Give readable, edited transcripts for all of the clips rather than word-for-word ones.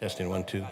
Testing 1, 2.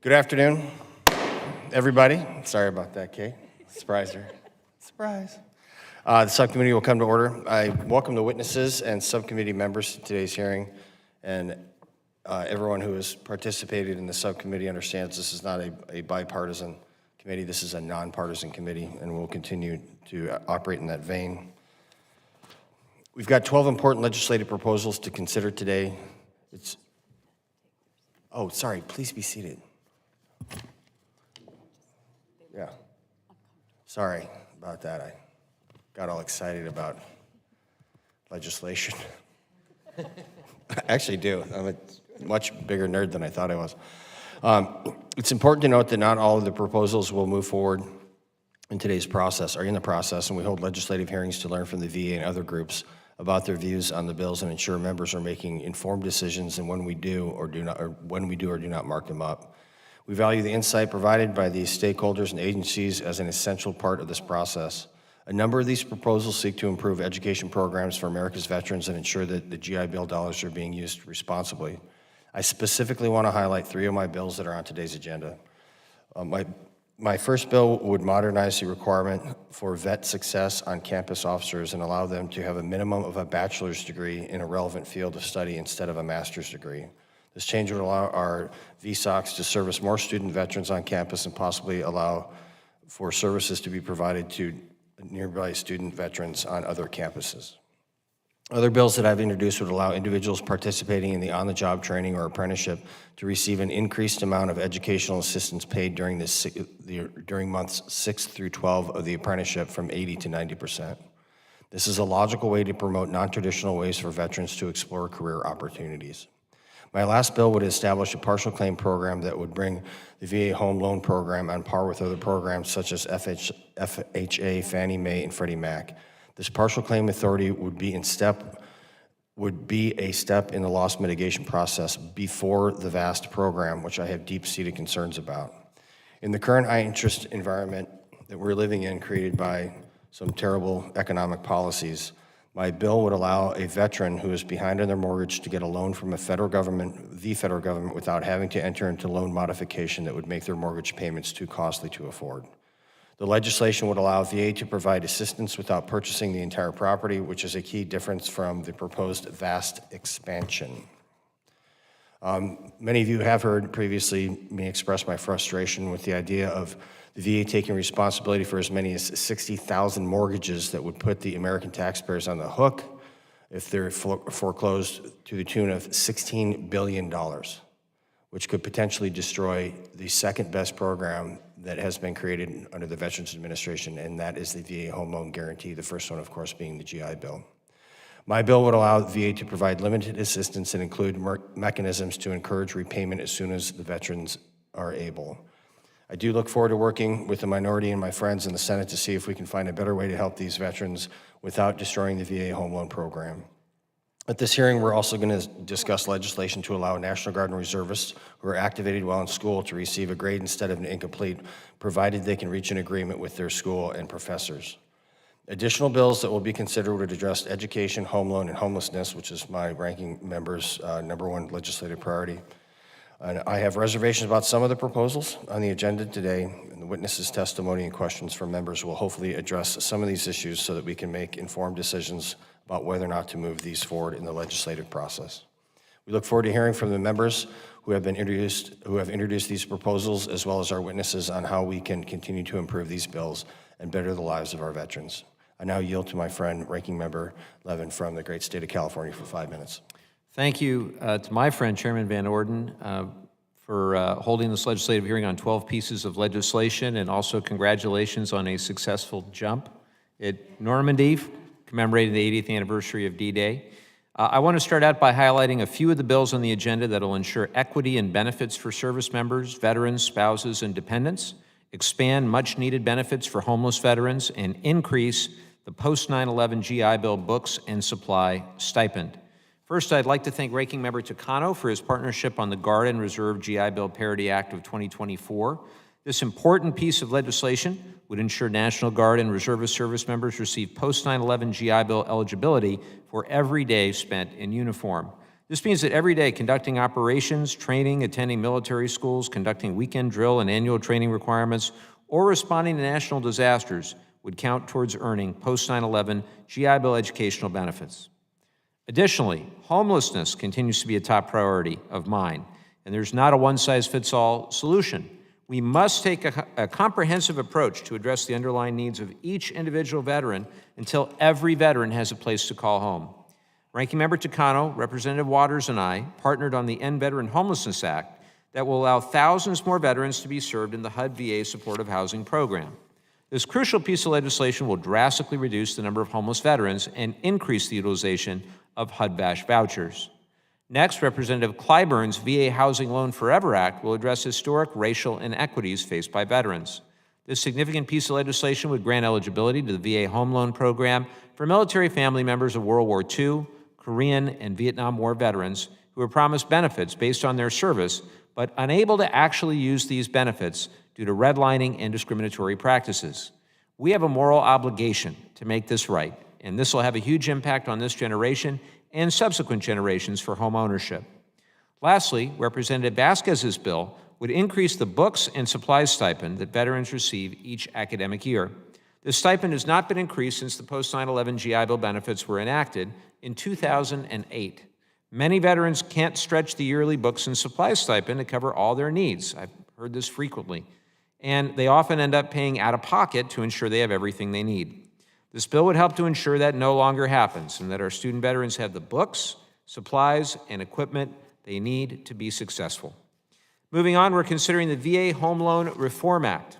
Good afternoon, everybody. Sorry about that, Kate. Surprised her. Surprise. The subcommittee will come to order. I welcome the witnesses and subcommittee members to today's hearing, and everyone who has participated in the subcommittee understands this is not a bipartisan committee. This is a nonpartisan committee, and we'll continue to operate in that vein. We've got 12 important legislative proposals to consider today. Oh, sorry, please be seated. Yeah. Sorry about that. I got all excited about legislation. I actually do. I'm a much bigger nerd than I thought I was. It's important to note that not all of the proposals will move forward in today's process, or in the process, and we hold legislative hearings to learn from the VA and other groups about their views on the bills and ensure members are making informed decisions, and when we do or do not mark them up. We value the insight provided by these stakeholders and agencies as an essential part of this process. A number of these proposals seek to improve education programs for America's veterans and ensure that the GI Bill dollars are being used responsibly. I specifically want to highlight 3 of my bills that are on today's agenda. My first bill would modernize the requirement for vet success on campus officers and allow them to have a minimum of a bachelor's degree in a relevant field of study instead of a master's degree. This change would allow our VSOCs to service more student veterans on campus and possibly allow for services to be provided to nearby student veterans on other campuses. Other bills that I've introduced would allow individuals participating in the on-the-job training or apprenticeship to receive an increased amount of educational assistance paid during months 6 through 12 of the apprenticeship from 80 to 90%. This is a logical way to promote non-traditional ways for veterans to explore career opportunities. My last bill would establish a partial claim program that would bring the VA Home Loan Program on par with other programs such as FHA, Fannie Mae, and Freddie Mac. This partial claim authority would be a step in the loss mitigation process before the VAST program, which I have deep-seated concerns about. In the current high-interest environment that we're living in, created by some terrible economic policies, my bill would allow a veteran who is behind on their mortgage to get a loan from the federal government, without having to enter into loan modification that would make their mortgage payments too costly to afford. The legislation would allow VA to provide assistance without purchasing the entire property, which is a key difference from the proposed VAST expansion. Many of you have heard previously me express my frustration with the idea of the VA taking responsibility for as many as 60,000 mortgages that would put the American taxpayers on the hook if they're foreclosed to the tune of $16 billion, which could potentially destroy the second best program that has been created under the Veterans Administration, and that is the VA Home Loan Guarantee, the first one, of course, being the GI Bill. My bill would allow VA to provide limited assistance and include mechanisms to encourage repayment as soon as the veterans are able. I do look forward to working with the minority and my friends in the Senate to see if we can find a better way to help these veterans without destroying the VA Home Loan Program. At this hearing, we're also going to discuss legislation to allow National Guard and reservists who are activated while in school to receive a grade instead of an incomplete, provided they can reach an agreement with their school and professors. Additional bills that will be considered would address education, home loan, and homelessness, which is my ranking member's #1 legislative priority. And I have reservations about some of the proposals on the agenda today, and the witnesses' testimony and questions from members will hopefully address some of these issues so that we can make informed decisions about whether or not to move these forward in the legislative process. We look forward to hearing from the members who have introduced these proposals, as well as our witnesses on how we can continue to improve these bills and better the lives of our veterans. I now yield to my friend, Ranking Member Levin from the great state of California for 5 minutes. Thank you to my friend, Chairman Van Orden, for holding this legislative hearing on 12 pieces of legislation, and also congratulations on a successful jump at Normandy, commemorating the 80th anniversary of D-Day. I want to start out by highlighting a few of the bills on the agenda that will ensure equity and benefits for service members, veterans, spouses, and dependents, expand much-needed benefits for homeless veterans, and increase the post-9/11 GI Bill books and supply stipend. First, I'd like to thank Ranking Member Takano for his partnership on the Guard and Reserve GI Bill Parity Act of 2024. This important piece of legislation would ensure National Guard and Reservist service members receive post-9/11 GI Bill eligibility for every day spent in uniform. This means that every day conducting operations, training, attending military schools, conducting weekend drill and annual training requirements, or responding to national disasters would count towards earning post-9/11 GI Bill educational benefits. Additionally, homelessness continues to be a top priority of mine, and there's not a one-size-fits-all solution. We must take a comprehensive approach to address the underlying needs of each individual veteran until every veteran has a place to call home. Ranking Member Takano, Representative Waters, and I partnered on the End Veteran Homelessness Act that will allow thousands more veterans to be served in the HUD VA Supportive Housing Program. This crucial piece of legislation will drastically reduce the number of homeless veterans and increase the utilization of HUD-VASH vouchers. Next, Representative Clyburn's VA Housing Loan Forever Act will address historic racial inequities faced by veterans. This significant piece of legislation would grant eligibility to the VA Home Loan Program for military family members of World War II, Korean, and Vietnam War veterans who were promised benefits based on their service, but unable to actually use these benefits due to redlining and discriminatory practices. We have a moral obligation to make this right, and this will have a huge impact on this generation and subsequent generations for home ownership. Lastly, Representative Vasquez's bill would increase the books and supplies stipend that veterans receive each academic year. This stipend has not been increased since the post-9/11 GI Bill benefits were enacted in 2008. Many veterans can't stretch the yearly books and supplies stipend to cover all their needs. I've heard this frequently. And they often end up paying out of pocket to ensure they have everything they need. This bill would help to ensure that no longer happens and that our student veterans have the books, supplies, and equipment they need to be successful. Moving on, we're considering the VA Home Loan Reform Act.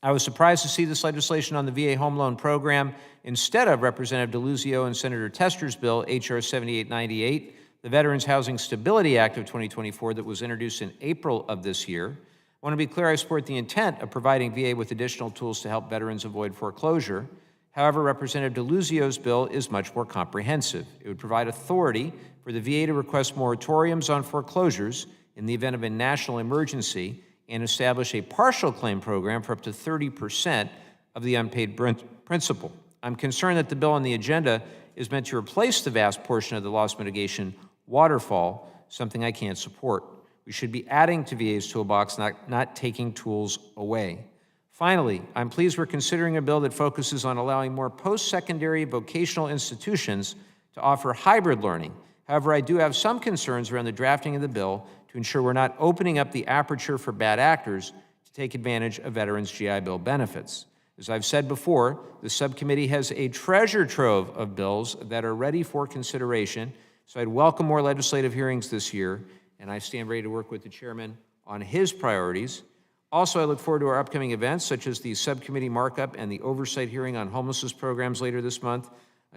I was surprised to see this legislation on the VA Home Loan Program instead of Representative DeLuzio and Senator Tester's bill, H.R. 7898, the Veterans Housing Stability Act of 2024 that was introduced in April of this year. I want to be clear, I support the intent of providing VA with additional tools to help veterans avoid foreclosure. However, Representative DeLuzio's bill is much more comprehensive. It would provide authority for the VA to request moratoriums on foreclosures in the event of a national emergency and establish a partial claim program for up to 30% of the unpaid principal. I'm concerned that the bill on the agenda is meant to replace the vast portion of the loss mitigation waterfall, something I can't support. We should be adding to VA's toolbox, not taking tools away. Finally, I'm pleased we're considering a bill that focuses on allowing more post-secondary vocational institutions to offer hybrid learning. However, I do have some concerns around the drafting of the bill to ensure we're not opening up the aperture for bad actors to take advantage of veterans' GI Bill benefits. As I've said before, the subcommittee has a treasure trove of bills that are ready for consideration, so I'd welcome more legislative hearings this year, and I stand ready to work with the chairman on his priorities. Also, I look forward to our upcoming events, such as the subcommittee markup and the oversight hearing on homelessness programs later this month.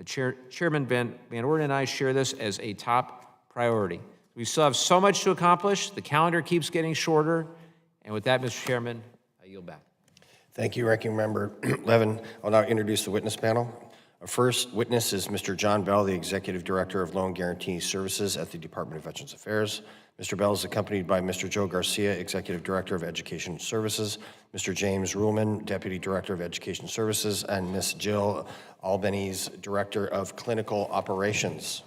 Chairman Van Orden and I share this as a top priority. We still have so much to accomplish. The calendar keeps getting shorter. And with that, Mr. Chairman, I yield back. Thank you, Ranking Member Levin. I'll now introduce the witness panel. Our first witness is Mr. John Bell, the Executive Director of Loan Guarantee Services at the Department of Veterans Affairs. Mr. Bell is accompanied by Mr. Joe Garcia, Executive Director of Education Services, Mr. James Ruhlman, Deputy Director of Education Services, and Ms. Jill Albanese, Director of Clinical Operations.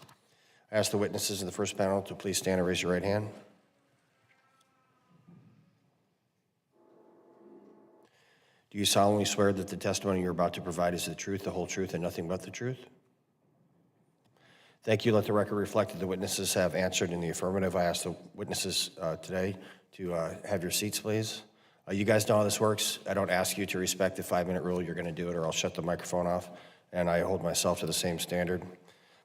I ask the witnesses in the first panel to please stand and raise your right hand. Do you solemnly swear that the testimony you're about to provide is the truth, the whole truth, and nothing but the truth? Thank you. Let the record reflect that the witnesses have answered in the affirmative. I ask the witnesses today to have your seats, please. You guys know how this works. I don't ask you to respect the 5-minute rule. You're going to do it, or I'll shut the microphone off, and I hold myself to the same standard.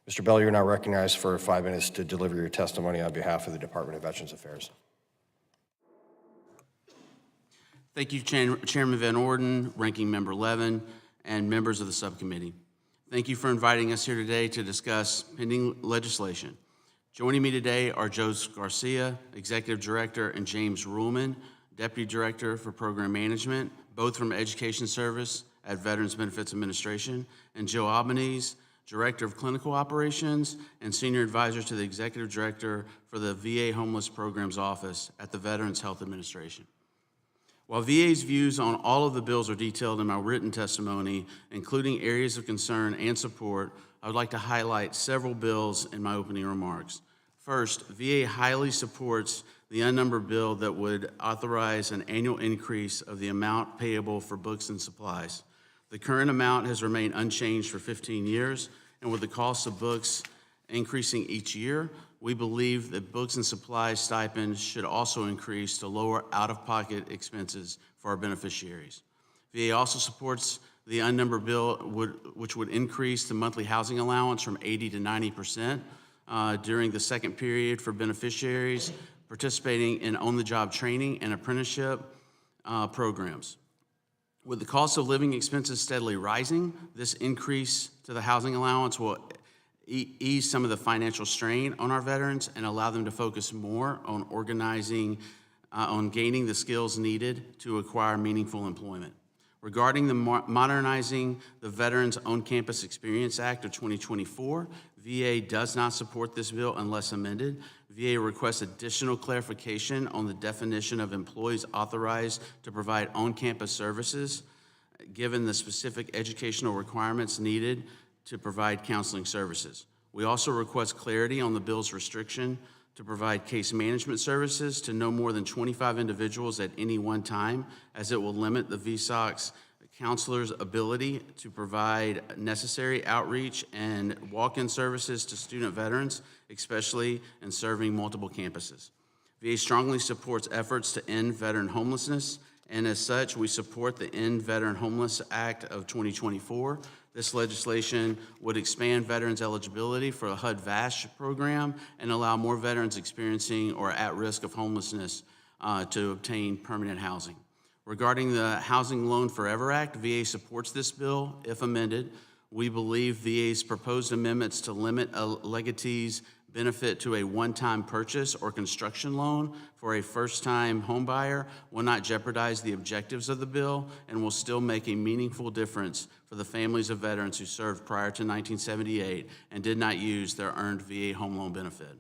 Mr. Bell, you're now recognized for 5 minutes to deliver your testimony on behalf of the Department of Veterans Affairs. Thank you, Chairman Van Orden, Ranking Member Levin, and members of the subcommittee. Thank you for inviting us here today to discuss pending legislation. Joining me today are Joe Garcia, Executive Director, and James Ruhlman, Deputy Director for Program Management, both from Education Service at Veterans Benefits Administration, and Jill Albanese, Director of Clinical Operations and Senior Advisor to the Executive Director for the VA Homeless Programs Office at the Veterans Health Administration. While VA's views on all of the bills are detailed in my written testimony, including areas of concern and support, I would like to highlight several bills in my opening remarks. First, VA highly supports the unnumbered bill that would authorize an annual increase of the amount payable for books and supplies. The current amount has remained unchanged for 15 years, and with the cost of books increasing each year, we believe that books and supplies stipends should also increase to lower out-of-pocket expenses for our beneficiaries. VA also supports the unnumbered bill which would increase the monthly housing allowance from 80 to 90% during the second period for beneficiaries participating in on-the-job training and apprenticeship programs. With the cost of living expenses steadily rising, this increase to the housing allowance will ease some of the financial strain on our veterans and allow them to focus more on on gaining the skills needed to acquire meaningful employment. Regarding the modernizing the Veterans On-Campus Experience Act of 2024, VA does not support this bill unless amended. VA requests additional clarification on the definition of employees authorized to provide on-campus services, given the specific educational requirements needed to provide counseling services. We also request clarity on the bill's restriction to provide case management services to no more than 25 individuals at any one time, as it will limit the VSOC's counselor's ability to provide necessary outreach and walk-in services to student veterans, especially in serving multiple campuses. VA strongly supports efforts to end veteran homelessness, and as such, we support the End Veteran Homeless Act of 2024. This legislation would expand veterans' eligibility for a HUD-VASH program and allow more veterans experiencing or at risk of homelessness to obtain permanent housing. Regarding the Housing Loan Forever Act, VA supports this bill if amended. We believe VA's proposed amendments to limit a legatee's benefit to a one-time purchase or construction loan for a first-time homebuyer will not jeopardize the objectives of the bill and will still make a meaningful difference for the families of veterans who served prior to 1978 and did not use their earned VA home loan benefit.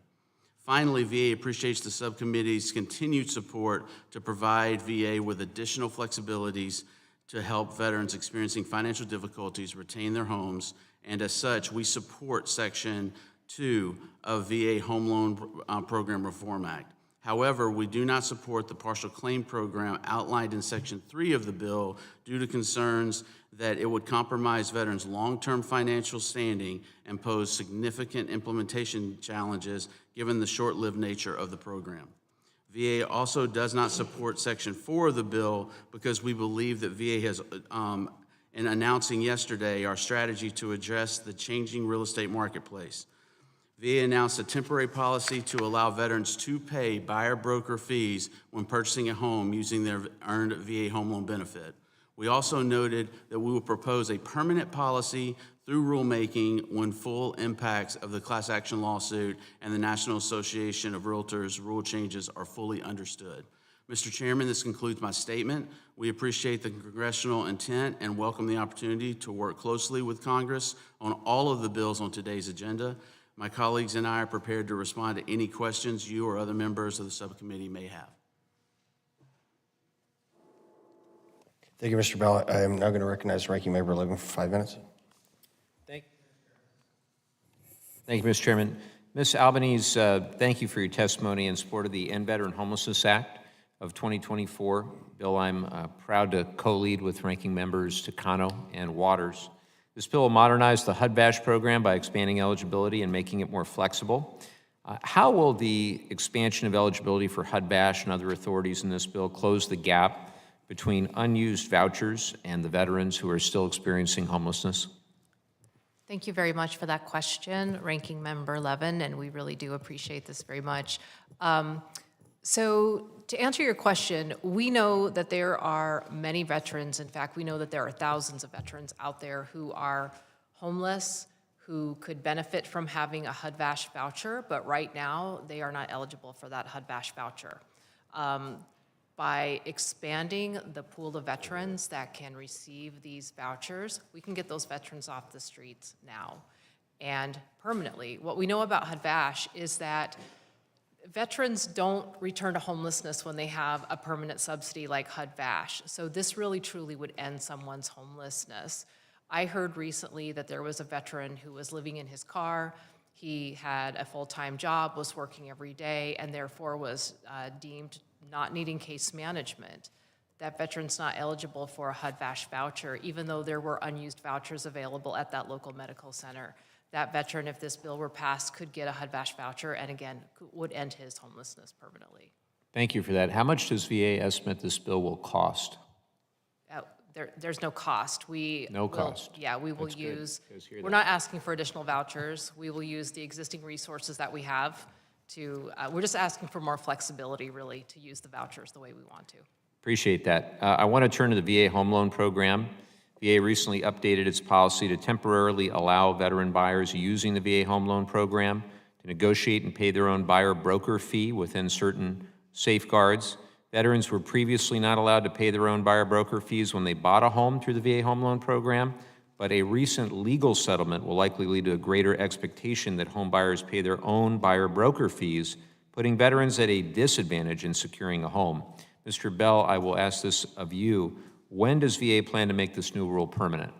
Finally, VA appreciates the subcommittee's continued support to provide VA with additional flexibilities to help veterans experiencing financial difficulties retain their homes, and as such, we support Section 2 of VA Home Loan Program Reform Act. However, we do not support the partial claim program outlined in Section 3 of the bill due to concerns that it would compromise veterans' long-term financial standing and pose significant implementation challenges given the short-lived nature of the program. VA also does not support Section 4 of the bill because we believe that VA has, in announcing yesterday our strategy to address the changing real estate marketplace. VA announced a temporary policy to allow veterans to pay buyer-broker fees when purchasing a home using their earned VA home loan benefit. We also noted that we will propose a permanent policy through rulemaking when full impacts of the class action lawsuit and the National Association of Realtors rule changes are fully understood. Mr. Chairman, this concludes my statement. We appreciate the congressional intent and welcome the opportunity to work closely with Congress on all of the bills on today's agenda. My colleagues and I are prepared to respond to any questions you or other members of the subcommittee may have. Thank you, Mr. Bell. I am now going to recognize Ranking Member Levin for 5 minutes. Thank you, Mr. Chairman. Ms. Albanese, thank you for your testimony in support of the End Veteran Homelessness Act of 2024. Bill, I'm proud to co-lead with Ranking Members Takano and Waters. This bill will modernize the HUD-VASH program by expanding eligibility and making it more flexible. How will the expansion of eligibility for HUD-VASH and other authorities in this bill close the gap between unused vouchers and the veterans who are still experiencing homelessness? Thank you very much for that question, Ranking Member Levin, and we really do appreciate this very much. So to answer your question, we know that there are many veterans. In fact, we know that there are thousands of veterans out there who are homeless, who could benefit from having a HUD-VASH voucher, but right now they are not eligible for that HUD-VASH voucher. By expanding the pool of veterans that can receive these vouchers, we can get those veterans off the streets now and permanently. What we know about HUD-VASH is that veterans don't return to homelessness when they have a permanent subsidy like HUD-VASH. So this really truly would end someone's homelessness. I heard recently that there was a veteran who was living in his car. He had a full-time job, was working every day, and therefore was deemed not needing case management. That veteran's not eligible for a HUD-VASH voucher, even though there were unused vouchers available at that local medical center. That veteran, if this bill were passed, could get a HUD-VASH voucher and again, would end his homelessness permanently. Thank you for that. How much does VA estimate this bill will cost? There's no cost. No cost. Yeah, we will That's good. use, Guys hear we're that? not asking for additional vouchers. We will use the existing resources that we have to, we're just asking for more flexibility, really, to use the vouchers the way we want to. Appreciate that. I want to turn to the VA home loan program. VA recently updated its policy to temporarily allow veteran buyers using the VA home loan program to negotiate and pay their own buyer broker fee within certain safeguards. Veterans were previously not allowed to pay their own buyer broker fees when they bought a home through the VA home loan program, but a recent legal settlement will likely lead to a greater expectation that home buyers pay their own buyer broker fees, putting veterans at a disadvantage in securing a home. Mr. Bell, I will ask this of you. When does VA plan to make this new rule permanent?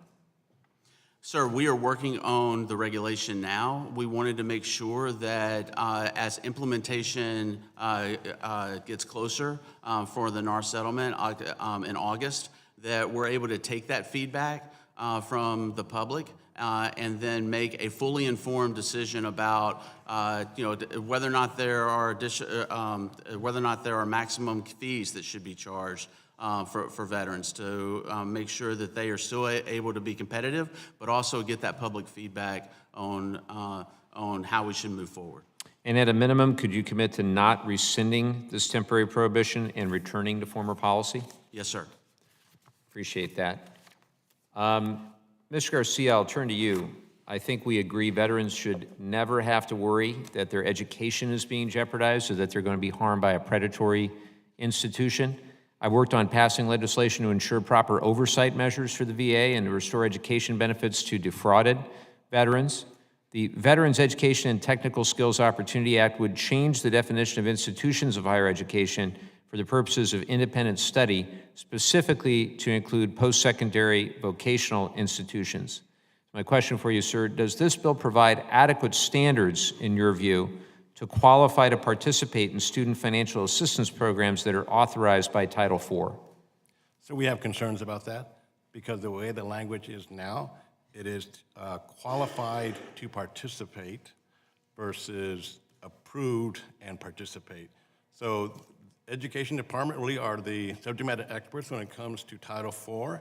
Sir, we are working on the regulation now. We wanted to make sure that as implementation gets closer for the NAR settlement in August, that we're able to take that feedback from the public and then make a fully informed decision about whether or not there are maximum fees that should be charged for veterans to make sure that they are still able to be competitive, but also get that public feedback on how we should move forward. And at a minimum, could you commit to not rescinding this temporary prohibition and returning to former policy? Yes, sir. Appreciate that. Mr. Garcia, I'll turn to you. I think we agree veterans should never have to worry that their education is being jeopardized or that they're going to be harmed by a predatory institution. I worked on passing legislation to ensure proper oversight measures for the VA and to restore education benefits to defrauded veterans. The Veterans Education and Technical Skills Opportunity Act would change the definition of institutions of higher education for the purposes of independent study, specifically to include post-secondary vocational institutions. My question for you, sir, does this bill provide adequate standards, in your view, to qualify to participate in student financial assistance programs that are authorized by Title IV? So we have concerns about that because the way the language is now, it is qualified to participate versus approved and participate. So Education Department really are the subject matter experts when it comes to Title IV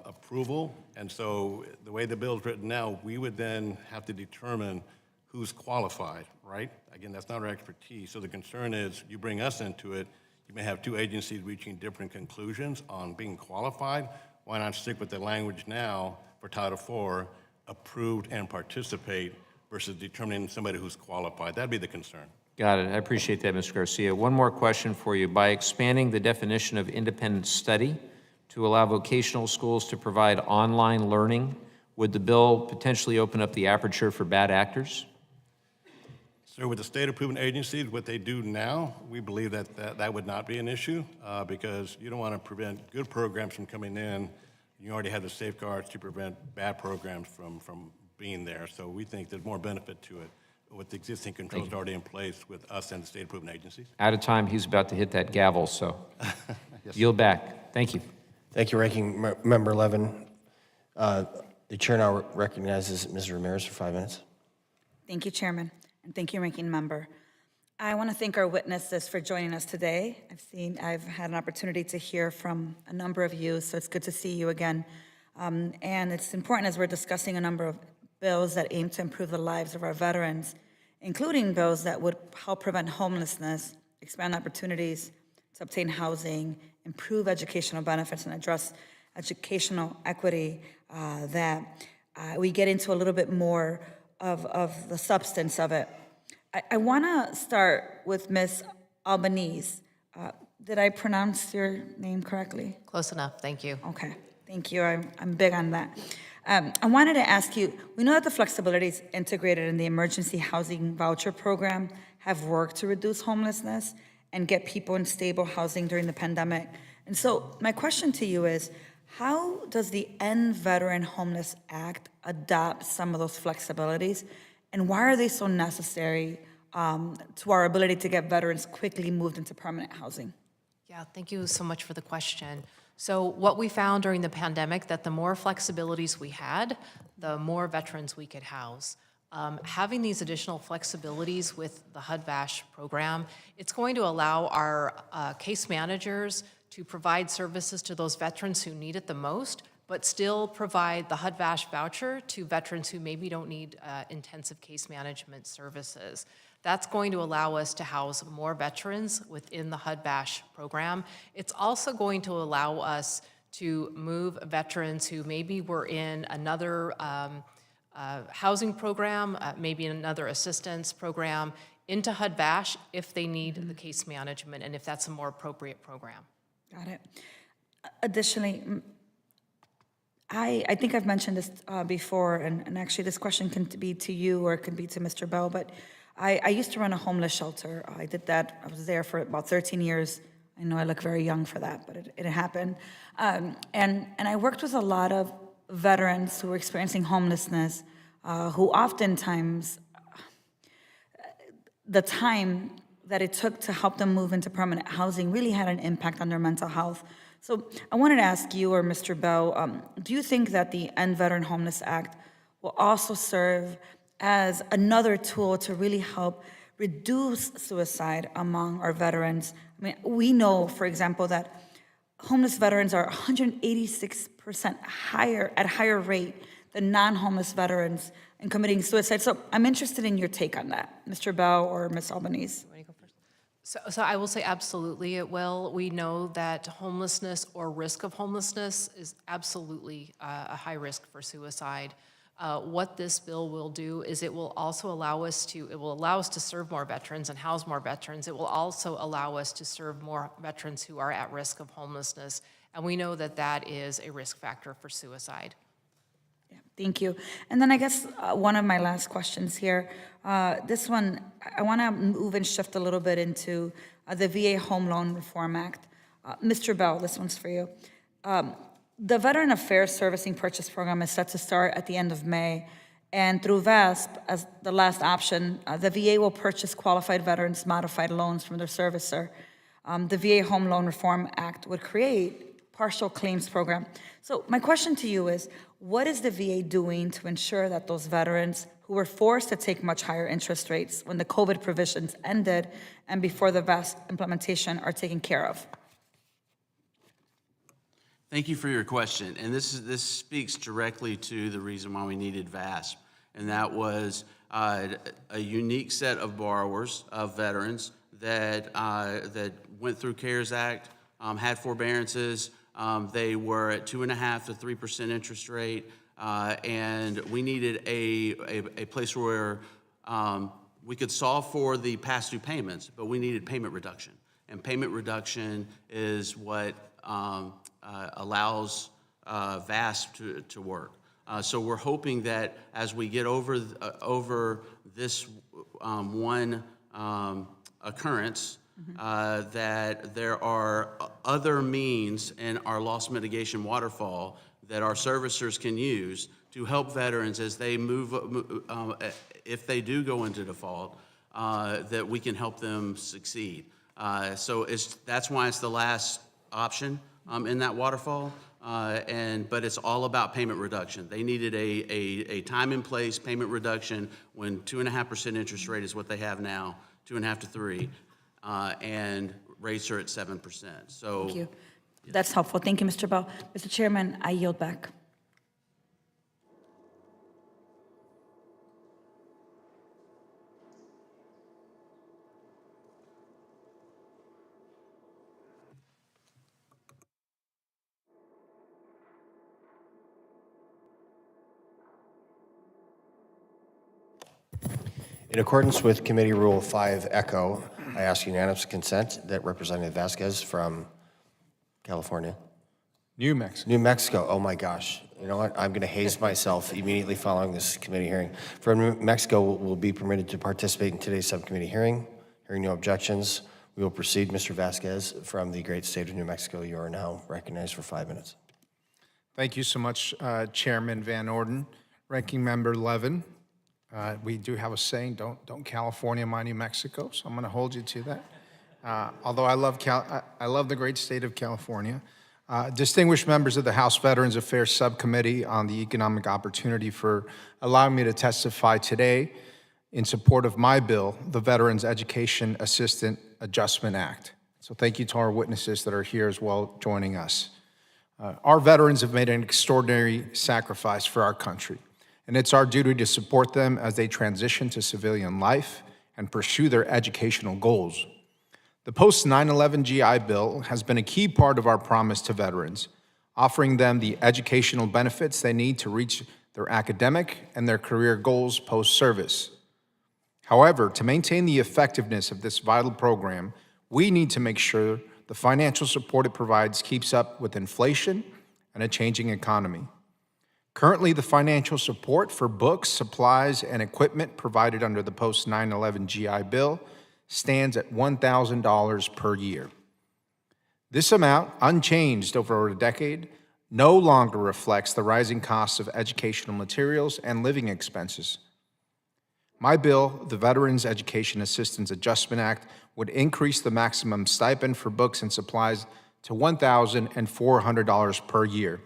approval. And so the way the bill is written now, we would then have to determine who's qualified, right? Again, that's not our expertise. So the concern is you bring us into it, you may have two agencies reaching different conclusions on being qualified. Why not stick with the language now for Title IV, approved and participate, versus determining somebody who's qualified? That'd be the concern. Got it. I appreciate that, Mr. Garcia. One more question for you. By expanding the definition of independent study to allow vocational schools to provide online learning, would the bill potentially open up the aperture for bad actors? So with the state approving agencies, what they do now, we believe that would not be an issue because you don't want to prevent good programs from coming in. You already have the safeguards to prevent bad programs from being there. So we think there's more benefit to it with the existing controls already in place with us and the state approving agencies. Out of time, he's about to hit that gavel, so yield back. Thank you. Thank you, Ranking Member Levin. The chair now recognizes Ms. Ramirez for 5 minutes. Thank you, Chairman, and thank you, Ranking Member. I want to thank our witnesses for joining us today. I've had an opportunity to hear from a number of you, so it's good to see you again. And it's important as we're discussing a number of bills that aim to improve the lives of our veterans, including bills that would help prevent homelessness, expand opportunities to obtain housing, improve educational benefits, and address educational equity, that we get into a little bit more of the substance of it. I want to start with Ms. Albanese. Did I pronounce your name correctly? Close enough, thank you. Okay, thank you. I'm big on that. I wanted to ask you, we know that the flexibilities integrated in the emergency housing voucher program have worked to reduce homelessness and get people in stable housing during the pandemic. And so my question to you is, how does the End Veteran Homeless Act adopt some of those flexibilities? And why are they so necessary to our ability to get veterans quickly moved into permanent housing? Yeah, thank you so much for the question. So what we found during the pandemic, that the more flexibilities we had, the more veterans we could house. Having these additional flexibilities with the HUD-VASH program, it's going to allow our case managers to provide services to those veterans who need it the most, but still provide the HUD-VASH voucher to veterans who maybe don't need intensive case management services. That's going to allow us to house more veterans within the HUD-VASH program. It's also going to allow us to move veterans who maybe were in another housing program, maybe in another assistance program, into HUD-VASH if they need the case management and if that's a more appropriate program. Got it. Additionally, I think I've mentioned this before, and actually this question can be to you or it can be to Mr. Bell, but I used to run a homeless shelter. I did that. I was there for about 13 years. I know I look very young for that, but it happened. And I worked with a lot of veterans who were experiencing homelessness, who oftentimes, the time that it took to help them move into permanent housing really had an impact on their mental health. So I wanted to ask you or Mr. Bell, do you think that the End Veteran Homeless Act will also serve as another tool to really help reduce suicide among our veterans? I mean, we know, for example, that homeless veterans are 186% higher rate than non-homeless veterans in committing suicide. So I'm interested in your take on that, Mr. Bell or Ms. Albanese. You want to go first? So I will say absolutely it will. We know that homelessness or risk of homelessness is absolutely a high risk for suicide. What this bill will do is it will also allow us to serve more veterans and house more veterans. It will also allow us to serve more veterans who are at risk of homelessness. And we know that that is a risk factor for suicide. Yeah, thank you. And then I guess one of my last questions here, this one, I want to move and shift a little bit into the VA Home Loan Reform Act. Mr. Bell, this one's for you. The Veteran Affairs Servicing Purchase Program is set to start at the end of May, and through VASP, as the last option, the VA will purchase qualified veterans' modified loans from their servicer. The VA Home Loan Reform Act would create partial claims program. So my question to you is, what is the VA doing to ensure that those veterans who were forced to take much higher interest rates when the COVID provisions ended and before the VASP implementation are taken care of? Thank you for your question, and this speaks directly to the reason why we needed VASP, and that was a unique set of borrowers, of veterans that went through CARES Act, had forbearances. They were at 2.5% to 3% interest rate, and we needed a place where we could solve for the past due payments, but we needed payment reduction, and payment reduction is what allows VASP to work. So we're hoping that as we get over this one occurrence, that there are other means in our loss mitigation waterfall that our servicers can use to help veterans as they move, if they do go into default, that we can help them succeed. So that's why it's the last option in that waterfall, but it's all about payment reduction. They needed a time and place payment reduction when 2.5% interest rate is what they have now, 2.5 to 3, and rates are at 7%. So Thank you. That's helpful. Thank you, Mr. Bell. Mr. Chairman, I yield back. In accordance with Committee Rule 5 Echo, I ask unanimous consent that Representative Vasquez from California. New Mexico. New Mexico, oh my gosh. You know what? I'm going to haze myself immediately following this committee hearing. From New Mexico will be permitted to participate in today's subcommittee hearing. Hearing no objections, we will proceed. Mr. Vasquez from the great state of New Mexico, you are now recognized for 5 minutes. Thank you so much, Chairman Van Orden. Ranking Member Levin, We do have a saying, don't California my New Mexico, so I'm going to hold you to that. Although I love the great state of California. Distinguished members of the House Veterans Affairs Subcommittee on the Economic Opportunity for allowing me to testify today in support of my bill, the Veterans Education Assistant Adjustment Act. So thank you to our witnesses that are here as well joining us. Our veterans have made an extraordinary sacrifice for our country, and it's our duty to support them as they transition to civilian life and pursue their educational goals. The post-9/11 GI Bill has been a key part of our promise to veterans, offering them the educational benefits they need to reach their academic and their career goals post-service. However, to maintain the effectiveness of this vital program, we need to make sure the financial support it provides keeps up with inflation and a changing economy. Currently, the financial support for books, supplies, and equipment provided under the post-9/11 GI Bill stands at $1,000 per year. This amount, unchanged over a decade, no longer reflects the rising costs of educational materials and living expenses. My bill, the Veterans Education Assistance Adjustment Act, would increase the maximum stipend for books and supplies to $1,400 per year.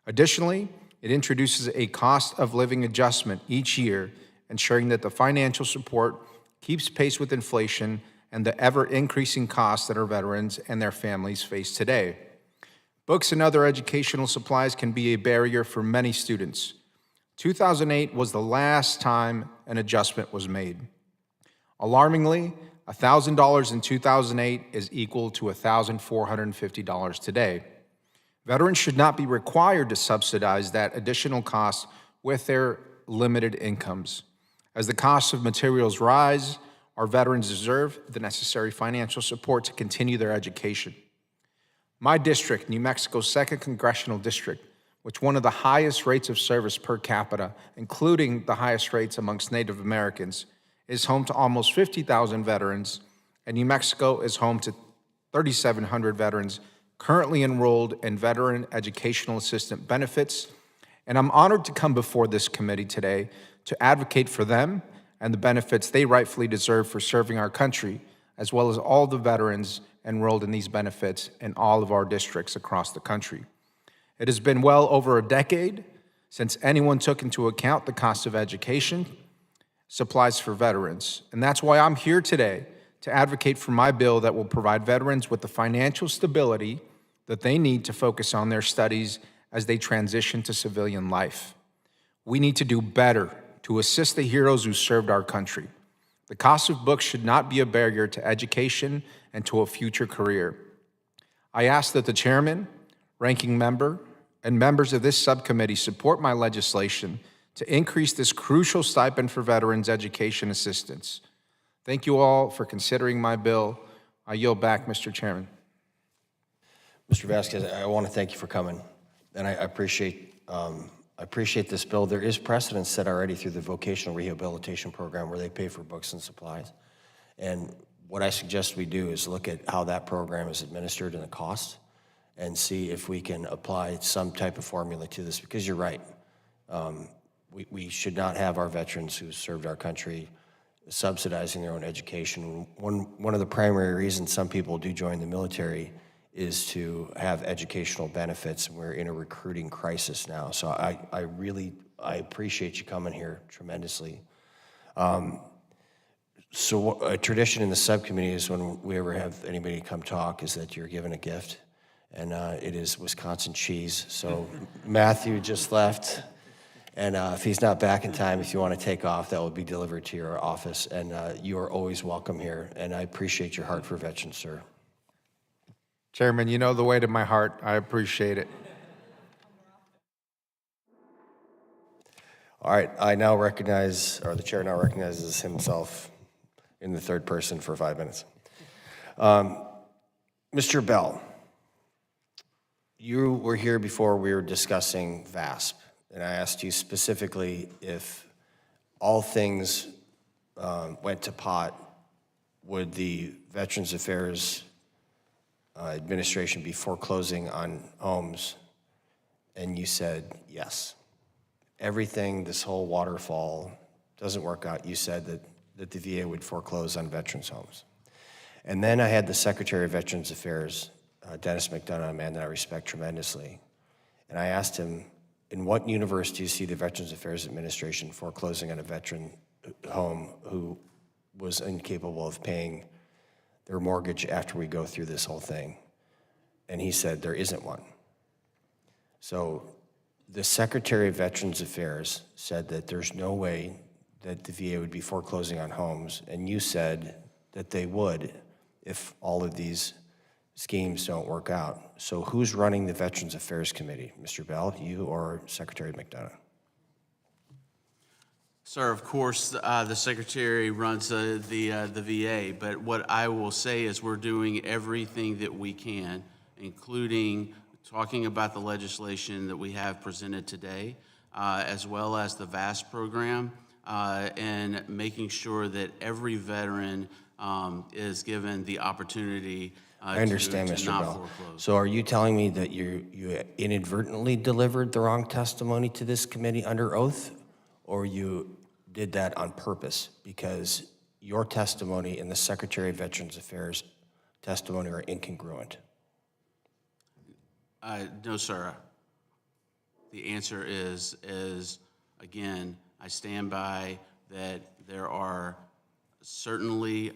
Additionally, it introduces a cost of living adjustment each year, ensuring that the financial support keeps pace with inflation and the ever-increasing costs that our veterans and their families face today. Books and other educational supplies can be a barrier for many students. 2008 was the last time an adjustment was made. Alarmingly, $1,000 in 2008 is equal to $1,450 today. Veterans should not be required to subsidize that additional cost with their limited incomes. As the costs of materials rise, our veterans deserve the necessary financial support to continue their education. My district, New Mexico's 2nd Congressional District, which one of the highest rates of service per capita, including the highest rates amongst Native Americans, is home to almost 50,000 veterans, and New Mexico is home to 3,700 veterans currently enrolled in Veteran Educational Assistant benefits, and I'm honored to come before this committee today to advocate for them and the benefits they rightfully deserve for serving our country, as well as all the veterans enrolled in these benefits in all of our districts across the country. It has been well over a decade since anyone took into account the cost of education supplies for veterans, and that's why I'm here today to advocate for my bill that will provide veterans with the financial stability that they need to focus on their studies as they transition to civilian life. We need to do better to assist the heroes who served our country. The cost of books should not be a barrier to education and to a future career. I ask that the chairman, ranking member, and members of this subcommittee support my legislation to increase this crucial stipend for veterans' education assistance. Thank you all for considering my bill. I yield back, Mr. Chairman. Mr. Vasquez, I want to thank you for coming, and I appreciate this bill. There is precedent set already through the vocational rehabilitation program where they pay for books and supplies. And what I suggest we do is look at how that program is administered and the cost and see if we can apply some type of formula to this, because you're right. We should not have our veterans who served our country subsidizing their own education. One of the primary reasons some people do join the military is to have educational benefits. We're in a recruiting crisis now. So I appreciate you coming here tremendously. So a tradition in the subcommittee is when we ever have anybody come talk is that you're given a gift, and it is Wisconsin cheese. So Matthew just left, and if he's not back in time, if you want to take off, that will be delivered to your office, and you are always welcome here, and I appreciate your heart for veterans, sir. Chairman, you know the way to my heart. I appreciate it. All right, I now recognize, or the chair now recognizes himself in the third person for 5 minutes. Mr. Bell, you were here before we were discussing VASP, and I asked you specifically if all things went to pot, would the Veterans Affairs Administration be foreclosing on homes? And you said yes. Everything, this whole waterfall, doesn't work out, you said that the VA would foreclose on veterans' homes. And then I had the Secretary of Veterans Affairs, Dennis McDonough, a man that I respect tremendously, and I asked him, in what universe do you see the Veterans Affairs Administration foreclosing on a veteran home who was incapable of paying their mortgage after we go through this whole thing? And he said, there isn't one. So the Secretary of Veterans Affairs said that there's no way that the VA would be foreclosing on homes, and you said that they would if all of these schemes don't work out. So who's running the Veterans Affairs Committee? Mr. Bell, you, or Secretary McDonough? Sir, of course, the Secretary runs the VA, but what I will say is we're doing everything that we can, including talking about the legislation that we have presented today, as well as the VAST program, and making sure that every veteran is given the opportunity I understand, to Mr. not Bell. foreclose. So are you telling me that you inadvertently delivered the wrong testimony to this committee under oath, or you did that on purpose because your testimony and the Secretary of Veterans Affairs testimony are incongruent? No, sir. The answer is, again, I stand by that there are certainly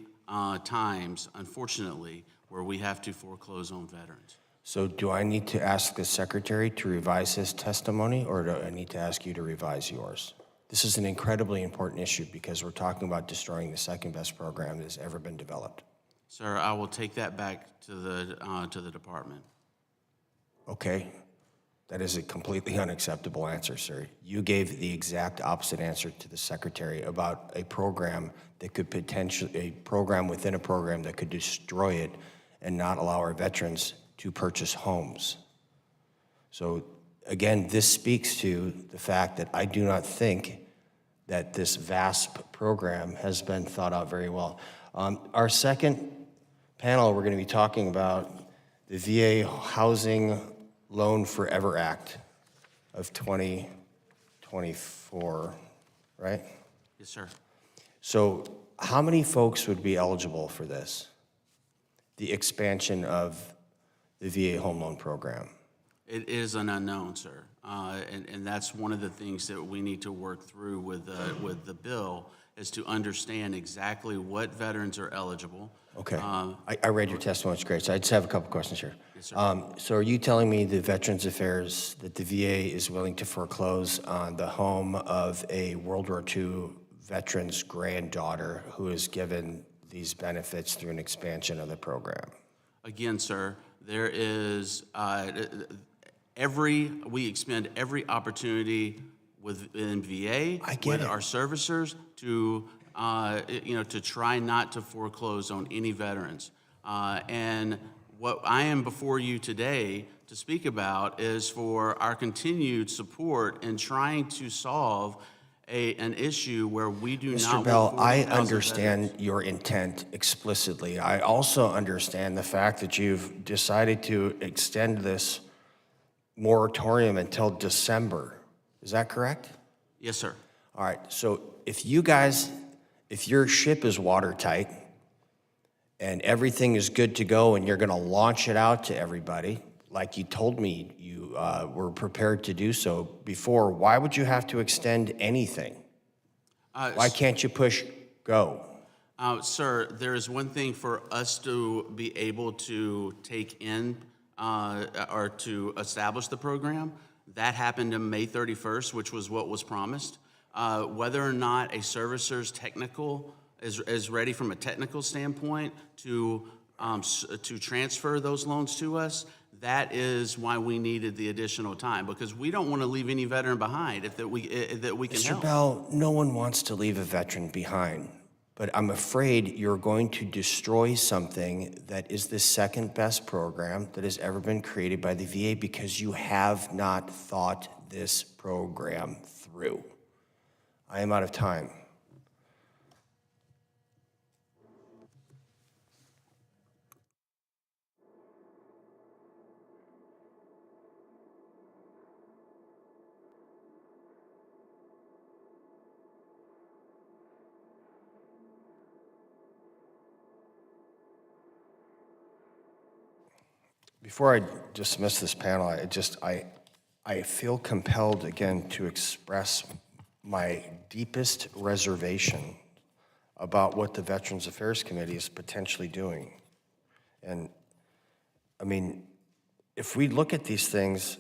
times, unfortunately, where we have to foreclose on veterans. So do I need to ask the Secretary to revise his testimony, or do I need to ask you to revise yours? This is an incredibly important issue because we're talking about destroying the second best program that has ever been developed. Sir, I will take that back to the department. Okay, that is a completely unacceptable answer, sir. You gave the exact opposite answer to the Secretary about a program that could potentially, a program within a program that could destroy it and not allow our veterans to purchase homes. So again, this speaks to the fact that I do not think that this VASP program has been thought out very well. Our second panel, we're going to be talking about the VA Housing Loan Forever Act of 2024, right? Yes, sir. So how many folks would be eligible for this, the expansion of the VA Home Loan Program? It is an unknown, sir, and that's one of the things that we need to work through with the bill is to understand exactly what veterans are eligible. Okay. I read your testimony, it's great. So I just have a couple questions here. Yes, sir. So are you telling me the Veterans Affairs, that the VA is willing to foreclose on the home of a World War II veteran's granddaughter who is given these benefits through an expansion of the program? Again, sir, there is we expend every opportunity within VA with our servicers to to try not to foreclose on any veterans. And what I am before you today to speak about is for our continued support in trying to solve an issue where we do not Mr. want Bell, I 40,000 understand veterans. your intent explicitly. I also understand the fact that you've decided to extend this moratorium until December. Is that correct? Yes, sir. All right, so if your ship is watertight and everything is good to go and you're gonna launch it out to everybody, like you told me you were prepared to do so before, why would you have to extend anything? Why can't you push go? Sir, there is one thing for us to be able to take in or to establish the program. That happened on May 31st, which was what was promised. Whether or not a servicer's technical is ready from a technical standpoint to transfer those loans to us, that is why we needed the additional time, because we don't want to leave any veteran behind that we can Mr. help. Bell, no one wants to leave a veteran behind, but I'm afraid you're going to destroy something that is the second best program that has ever been created by the VA because you have not thought this program through. I am out of time. Before I dismiss this panel, I feel compelled again to express my deepest reservation about what the Veterans Affairs Committee is potentially doing. And I mean, if we look at these things,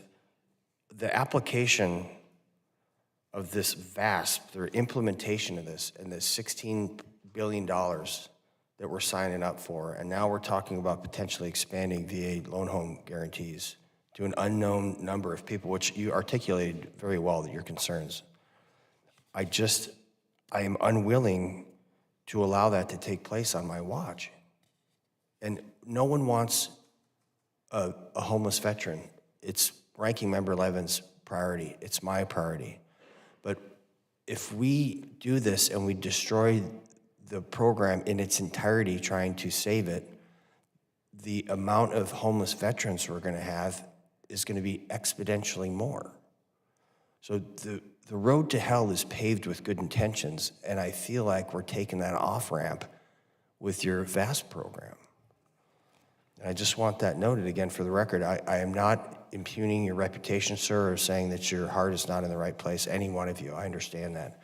the application of this VASP, their implementation of this, and the $16 billion that we're signing up for, and now we're talking about potentially expanding VA loan home guarantees to an unknown number of people, which you articulated very well, that your concerns. I am unwilling to allow that to take place on my watch. And no one wants a homeless veteran. It's Ranking Member Levin's priority. It's my priority. But if we do this and we destroy the program in its entirety trying to save it, the amount of homeless veterans we're going to have is going to be exponentially more. So the road to hell is paved with good intentions, and I feel like we're taking that off-ramp with your VASP program. And I just want that noted again for the record. I am not impugning your reputation, sir, or saying that your heart is not in the right place, any one of you. I understand that.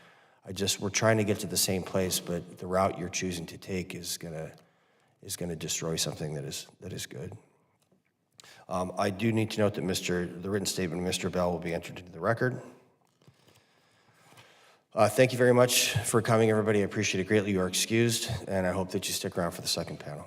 We're trying to get to the same place, but the route you're choosing to take is gonna destroy something that is good. I do need to note that the written statement of Mr. Bell will be entered into the record. Thank you very much for coming, everybody. I appreciate it greatly. You are excused, and I hope that you stick around for the second panel.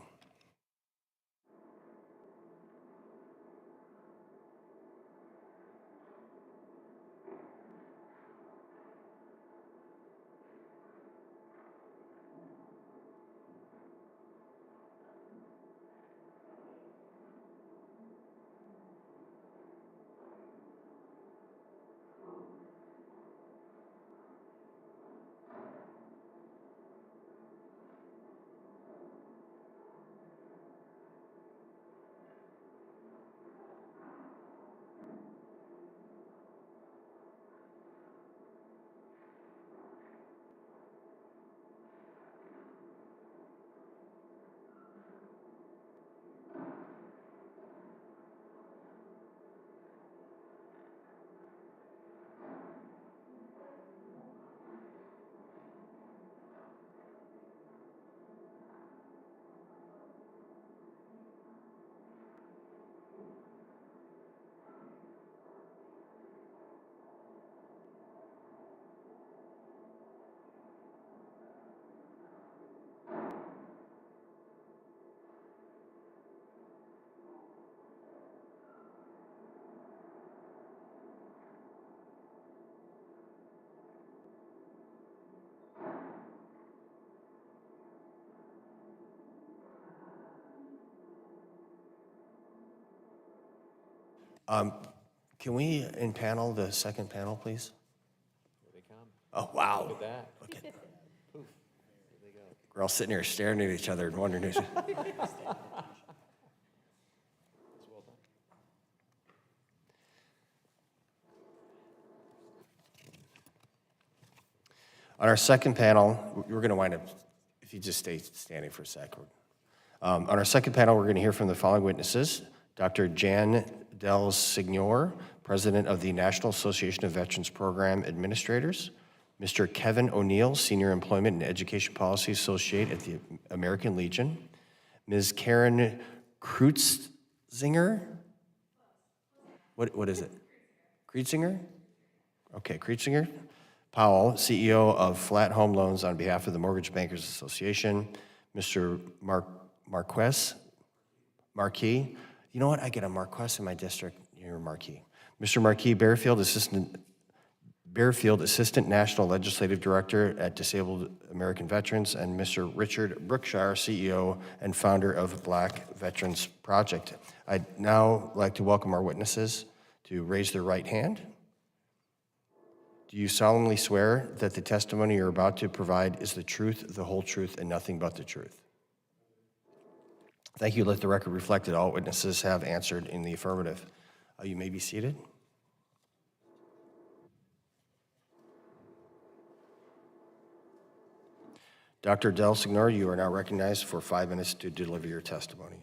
Can we in-panel the second panel, please? Here they come. Oh, wow. Look at that. Look at that. We're all sitting here staring at each other and wondering who's... On our second panel, we're going to wind up, if you just stay standing for a sec. On our second panel, we're going to hear from the following witnesses. Dr. Jan Del Signor, President of the National Association of Veterans Program Administrators. Mr. Kevin O'Neill, Senior Employment and Education Policy Associate at the American Legion. Ms. Karen Kreutzinger. What is it? Kreutzinger? Okay, Kreutzinger. Powell, CEO of Flat Home Loans on behalf of the Mortgage Bankers Association. Mr. Marquis. You know what? I get a Marquess in my district. You're a Marquis. Mr. Marquis Bearfield, Assistant National Legislative Director at Disabled American Veterans, and Mr. Richard Brookshire, CEO and founder of Black Veterans Project. I'd now like to welcome our witnesses to raise their right hand. Do you solemnly swear that the testimony you're about to provide is the truth, the whole truth, and nothing but the truth? Thank you. Let the record reflect that all witnesses have answered in the affirmative. You may be seated. Dr. Del Signor, you are now recognized for 5 minutes to deliver your testimony.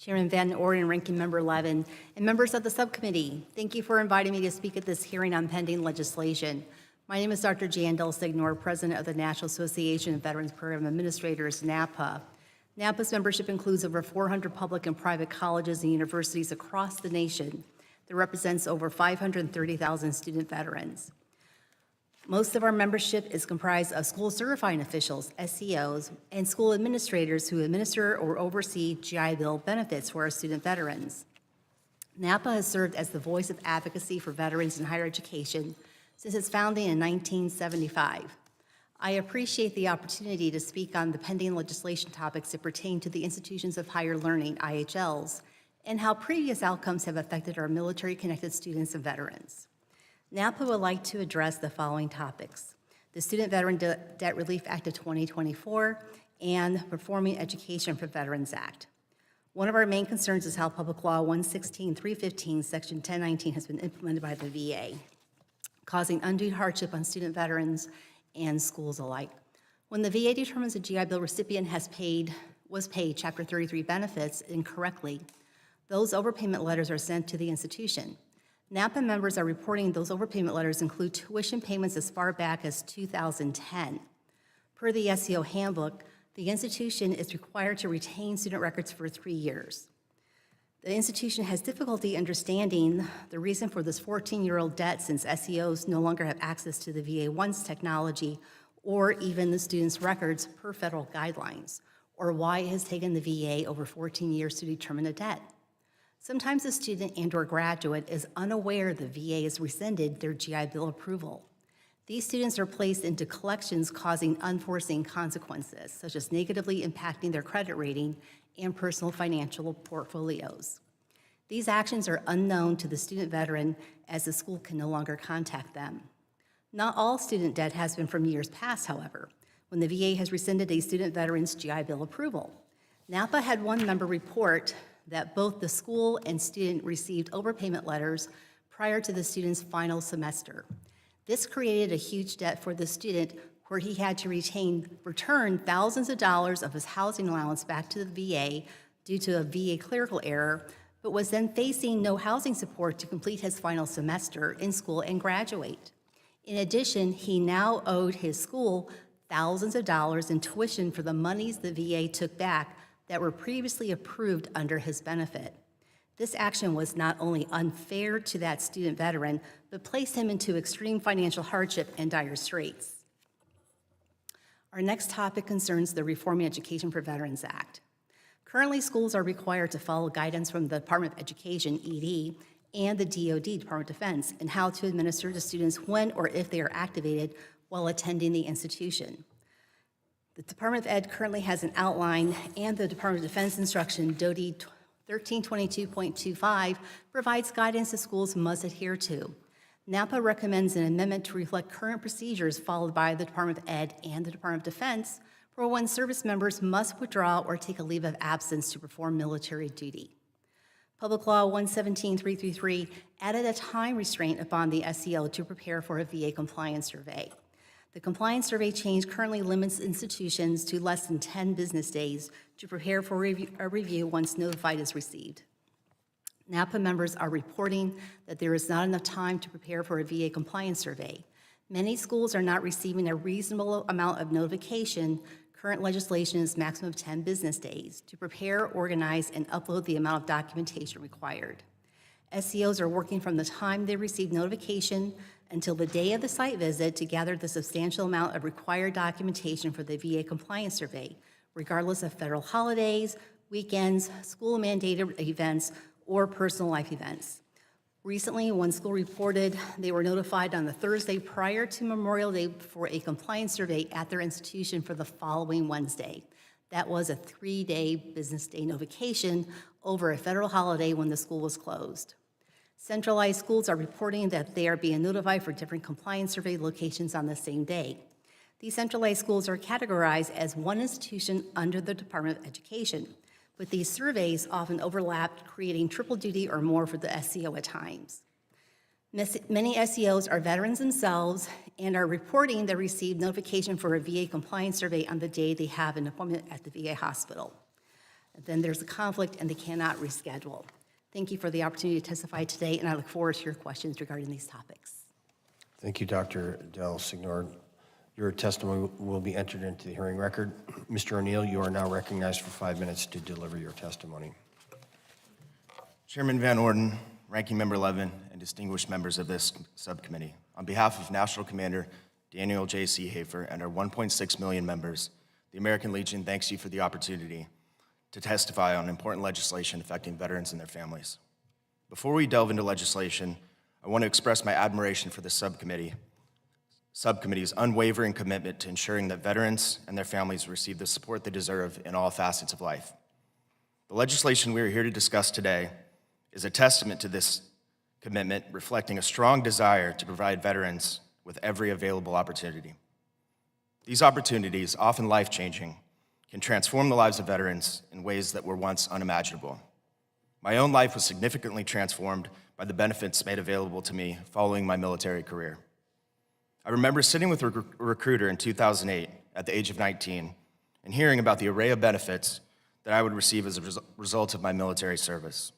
Chairman Van Orden, Ranking Member Levin, and members of the subcommittee. Thank you for inviting me to speak at this hearing on pending legislation. My name is Dr. Jan Del-Signor, President of the National Association of Veterans Program Administrators, NAPA. NAPA's membership includes over 400 public and private colleges and universities across the nation that represents over 530,000 student veterans. Most of our membership is comprised of school certifying officials, SCOs, and school administrators who administer or oversee GI Bill benefits for our student veterans. NAPA has served as the voice of advocacy for veterans in higher education since its founding in 1975. I appreciate the opportunity to speak on the pending legislation topics that pertain to the institutions of higher learning, IHLs, and how previous outcomes have affected our military-connected students and veterans. NAPA would like to address the following topics: the Student Veteran Debt Relief Act of 2024 and Reforming Education for Veterans Act. One of our main concerns is how Public Law 116-315, Section 1019 has been implemented by the VA, causing undue hardship on student veterans and schools alike. When the VA determines a GI Bill recipient was paid Chapter 33 benefits incorrectly, those overpayment letters are sent to the institution. NAPA members are reporting those overpayment letters include tuition payments as far back as 2010. Per the SEO handbook, the institution is required to retain student records for 3 years. The institution has difficulty understanding the reason for this 14-year-old debt since SEOs no longer have access to the VA One's technology or even the student's records per federal guidelines, or why it has taken the VA over 14 years to determine a debt. Sometimes a student and/or graduate is unaware the VA has rescinded their GI Bill approval. These students are placed into collections causing unforeseen consequences, such as negatively impacting their credit rating and personal financial portfolios. These actions are unknown to the student veteran as the school can no longer contact them. Not all student debt has been from years past, however, when the VA has rescinded a student veteran's GI Bill approval. NAPA had one member report that both the school and student received overpayment letters prior to the student's final semester. This created a huge debt for the student where he had to return thousands of dollars of his housing allowance back to the VA due to a VA clerical error, but was then facing no housing support to complete his final semester in school and graduate. In addition, he now owed his school thousands of dollars in tuition for the monies the VA took back that were previously approved under his benefit. This action was not only unfair to that student veteran, but placed him into extreme financial hardship and dire straits. Our next topic concerns the Reforming Education for Veterans Act. Currently, schools are required to follow guidance from the Department of Education, ED, and the DoD, Department of Defense, in how to administer to students when or if they are activated while attending the institution. The Department of Ed currently has an outline, and the Department of Defense instruction, DoD 1322.25, provides guidance that schools must adhere to. NAPA recommends an amendment to reflect current procedures followed by the Department of Ed and the Department of Defense for when service members must withdraw or take a leave of absence to perform military duty. Public Law 117.333 added a time restraint upon the SEO to prepare for a VA compliance survey. The compliance survey change currently limits institutions to less than 10 business days to prepare for a review once notified is received. NAPA members are reporting that there is not enough time to prepare for a VA compliance survey. Many schools are not receiving a reasonable amount of notification. Current legislation is maximum of 10 business days to prepare, organize, and upload the amount of documentation required. SEOs are working from the time they receive notification until the day of the site visit to gather the substantial amount of required documentation for the VA compliance survey, regardless of federal holidays, weekends, school-mandated events, or personal life events. Recently, one school reported they were notified on the Thursday prior to Memorial Day for a compliance survey at their institution for the following Wednesday. That was a 3-day business day notification over a federal holiday when the school was closed. Centralized schools are reporting that they are being notified for different compliance survey locations on the same day. These centralized schools are categorized as one institution under the Department of Education, but these surveys often overlap, creating triple duty or more for the SEO at times. Many SEOs are veterans themselves and are reporting they received notification for a VA compliance survey on the day they have an appointment at the VA hospital. then there's a conflict and they cannot reschedule. Thank you for the opportunity to testify today, and I look forward to your questions regarding these topics. Thank you, Dr. Del Signor. Your testimony will be entered into the hearing record. Mr. O'Neill, you are now recognized for 5 minutes to deliver your testimony. Chairman Van Orden, Ranking Member Levin, and distinguished members of this subcommittee, on behalf of National Commander Daniel J.C. Hafer and our 1.6 million members, the American Legion thanks you for the opportunity to testify on important legislation affecting veterans and their families. Before we delve into legislation, I want to express my admiration for the subcommittee's unwavering commitment to ensuring that veterans and their families receive the support they deserve in all facets of life. The legislation we are here to discuss today is a testament to this commitment, reflecting a strong desire to provide veterans with every available opportunity. These opportunities, often life-changing, can transform the lives of veterans in ways that were once unimaginable. My own life was significantly transformed by the benefits made available to me following my military career. I remember sitting with a recruiter in 2008 at the age of 19 and hearing about the array of benefits that I would receive as a result of my military service.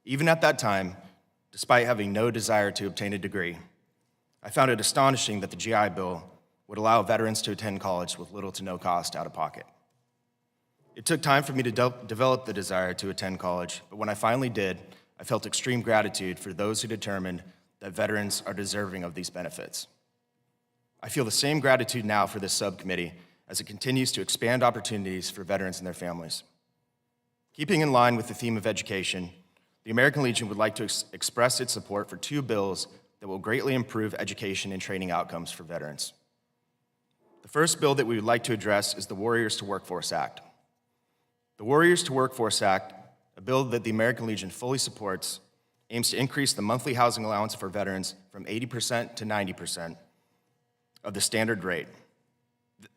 Even at that time, despite having no desire to obtain a degree, I found it astonishing that the GI Bill would allow veterans to attend college with little to no cost out of pocket. It took time for me to develop the desire to attend college, but when I finally did, I felt extreme gratitude for those who determined that veterans are deserving of these benefits. I feel the same gratitude now for this subcommittee as it continues to expand opportunities for veterans and their families. Keeping in line with the theme of education, the American Legion would like to express its support for 2 bills that will greatly improve education and training outcomes for veterans. The first bill that we would like to address is the Warriors to Workforce Act. The Warriors to Workforce Act, a bill that the American Legion fully supports, aims to increase the monthly housing allowance for veterans from 80% to 90% of the standard rate.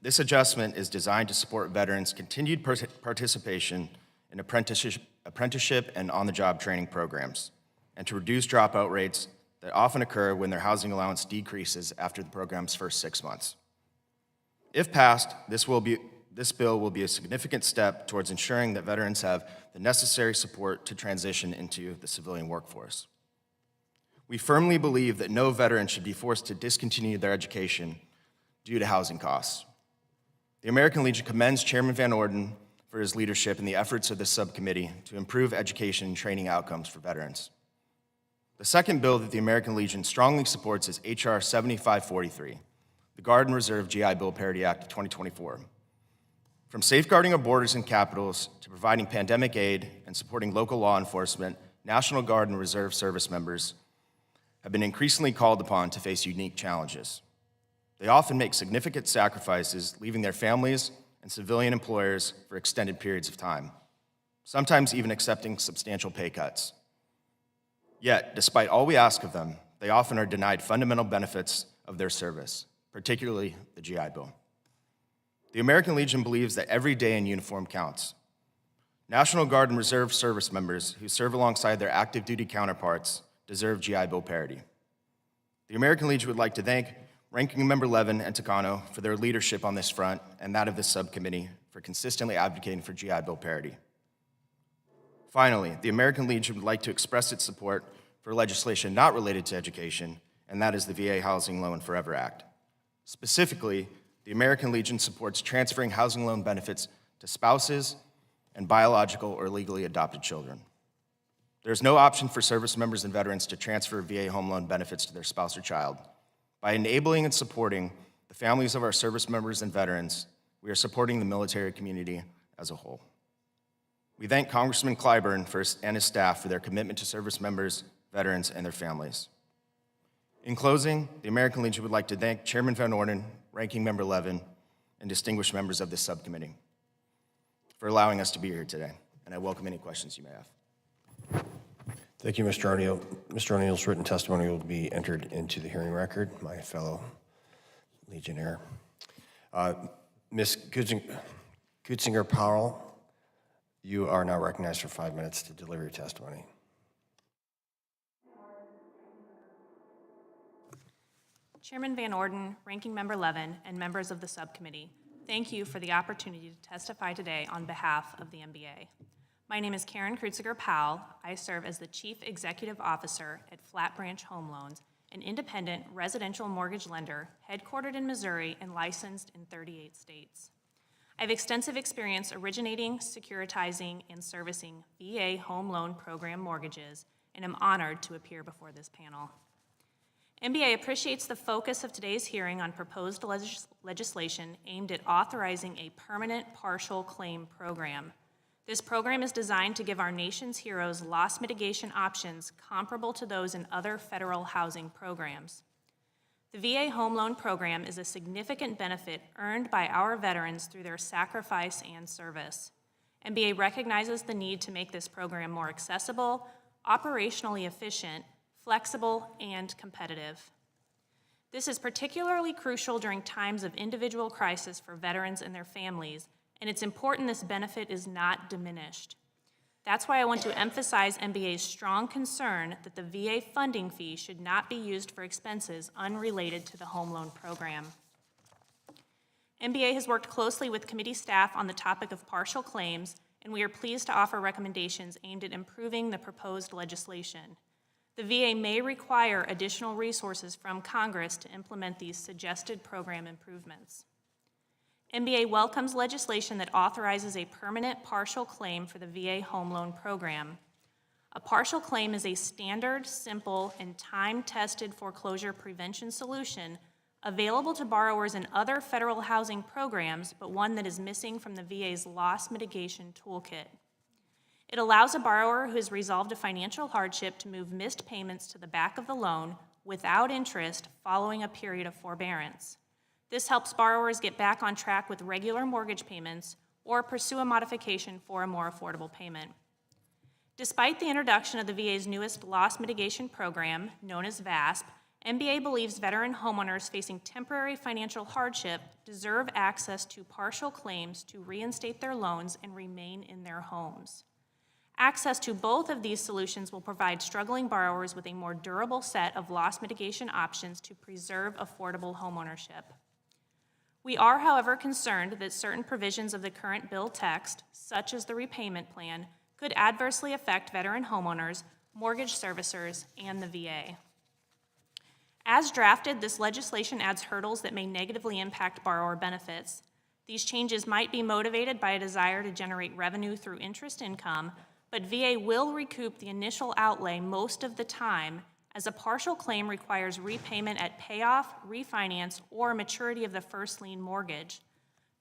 This adjustment is designed to support veterans' continued participation in apprenticeship and on-the-job training programs, and to reduce dropout rates that often occur when their housing allowance decreases after the program's first 6 months. If passed, this bill will be a significant step towards ensuring that veterans have the necessary support to transition into the civilian workforce. We firmly believe that no veteran should be forced to discontinue their education due to housing costs. The American Legion commends Chairman Van Orden for his leadership in the efforts of this subcommittee to improve education and training outcomes for veterans. The second bill that the American Legion strongly supports is H.R. 7543, the Guard and Reserve GI Bill Parity Act of 2024. From safeguarding our borders and capitals to providing pandemic aid and supporting local law enforcement, National Guard and Reserve service members have been increasingly called upon to face unique challenges. They often make significant sacrifices, leaving their families and civilian employers for extended periods of time, sometimes even accepting substantial pay cuts. Yet, despite all we ask of them, they often are denied fundamental benefits of their service, particularly the GI Bill. The American Legion believes that every day in uniform counts. National Guard and Reserve service members who serve alongside their active duty counterparts deserve GI Bill parity. The American Legion would like to thank Ranking Member Levin and Takano for their leadership on this front and that of this subcommittee for consistently advocating for GI Bill parity. Finally, the American Legion would like to express its support for legislation not related to education, and that is the VA Housing Loan Forever Act. Specifically, the American Legion supports transferring housing loan benefits to spouses and biological or legally adopted children. There is no option for service members and veterans to transfer VA home loan benefits to their spouse or child. By enabling and supporting the families of our service members and veterans, we are supporting the military community as a whole. We thank Congressman Clyburn and his staff for their commitment to service members, veterans, and their families. In closing, the American Legion would like to thank Chairman Van Orden, Ranking Member Levin, and distinguished members of this subcommittee for allowing us to be here today, and I welcome any questions you may have. Thank you, Mr. O'Neill. Mr. O'Neill's written testimony will be entered into the hearing record, my fellow Legionnaire. Ms. Kutzinger-Powell, you are now recognized for 5 minutes to deliver your testimony. Chairman Van Orden, Ranking Member Levin, and members of the subcommittee, Thank you for the opportunity to testify today on behalf of the MBA. My name is Karen Kreuziger-Powell. I serve as the Chief Executive Officer at Flat Branch Home Loans, an independent residential mortgage lender headquartered in Missouri and licensed in 38 states. I have extensive experience originating, securitizing, and servicing VA home loan program mortgages, and am honored to appear before this panel. MBA appreciates the focus of today's hearing on proposed legislation aimed at authorizing a permanent partial claim program. This program is designed to give our nation's heroes loss mitigation options comparable to those in other federal housing programs. The VA Home Loan Program is a significant benefit earned by our veterans through their sacrifice and service. MBA recognizes the need to make this program more accessible, operationally efficient, flexible, and competitive. This is particularly crucial during times of individual crisis for veterans and their families, and it's important this benefit is not diminished. That's why I want to emphasize MBA's strong concern that the VA funding fee should not be used for expenses unrelated to the home loan program. MBA has worked closely with committee staff on the topic of partial claims, and we are pleased to offer recommendations aimed at improving the proposed legislation. The VA may require additional resources from Congress to implement these suggested program improvements. MBA welcomes legislation that authorizes a permanent partial claim for the VA home loan program. A partial claim is a standard, simple, and time-tested foreclosure prevention solution available to borrowers in other federal housing programs, but one that is missing from the VA's loss mitigation toolkit. It allows a borrower who has resolved a financial hardship to move missed payments to the back of the loan without interest following a period of forbearance. This helps borrowers get back on track with regular mortgage payments or pursue a modification for a more affordable payment. Despite the introduction of the VA's newest loss mitigation program, known as VASP, MBA believes veteran homeowners facing temporary financial hardship deserve access to partial claims to reinstate their loans and remain in their homes. Access to both of these solutions will provide struggling borrowers with a more durable set of loss mitigation options to preserve affordable homeownership. We are, however, concerned that certain provisions of the current bill text, such as the repayment plan, could adversely affect veteran homeowners, mortgage servicers, and the VA. As drafted, this legislation adds hurdles that may negatively impact borrower benefits. These changes might be motivated by a desire to generate revenue through interest income, but VA will recoup the initial outlay most of the time, as a partial claim requires repayment at payoff, refinance, or maturity of the first lien mortgage.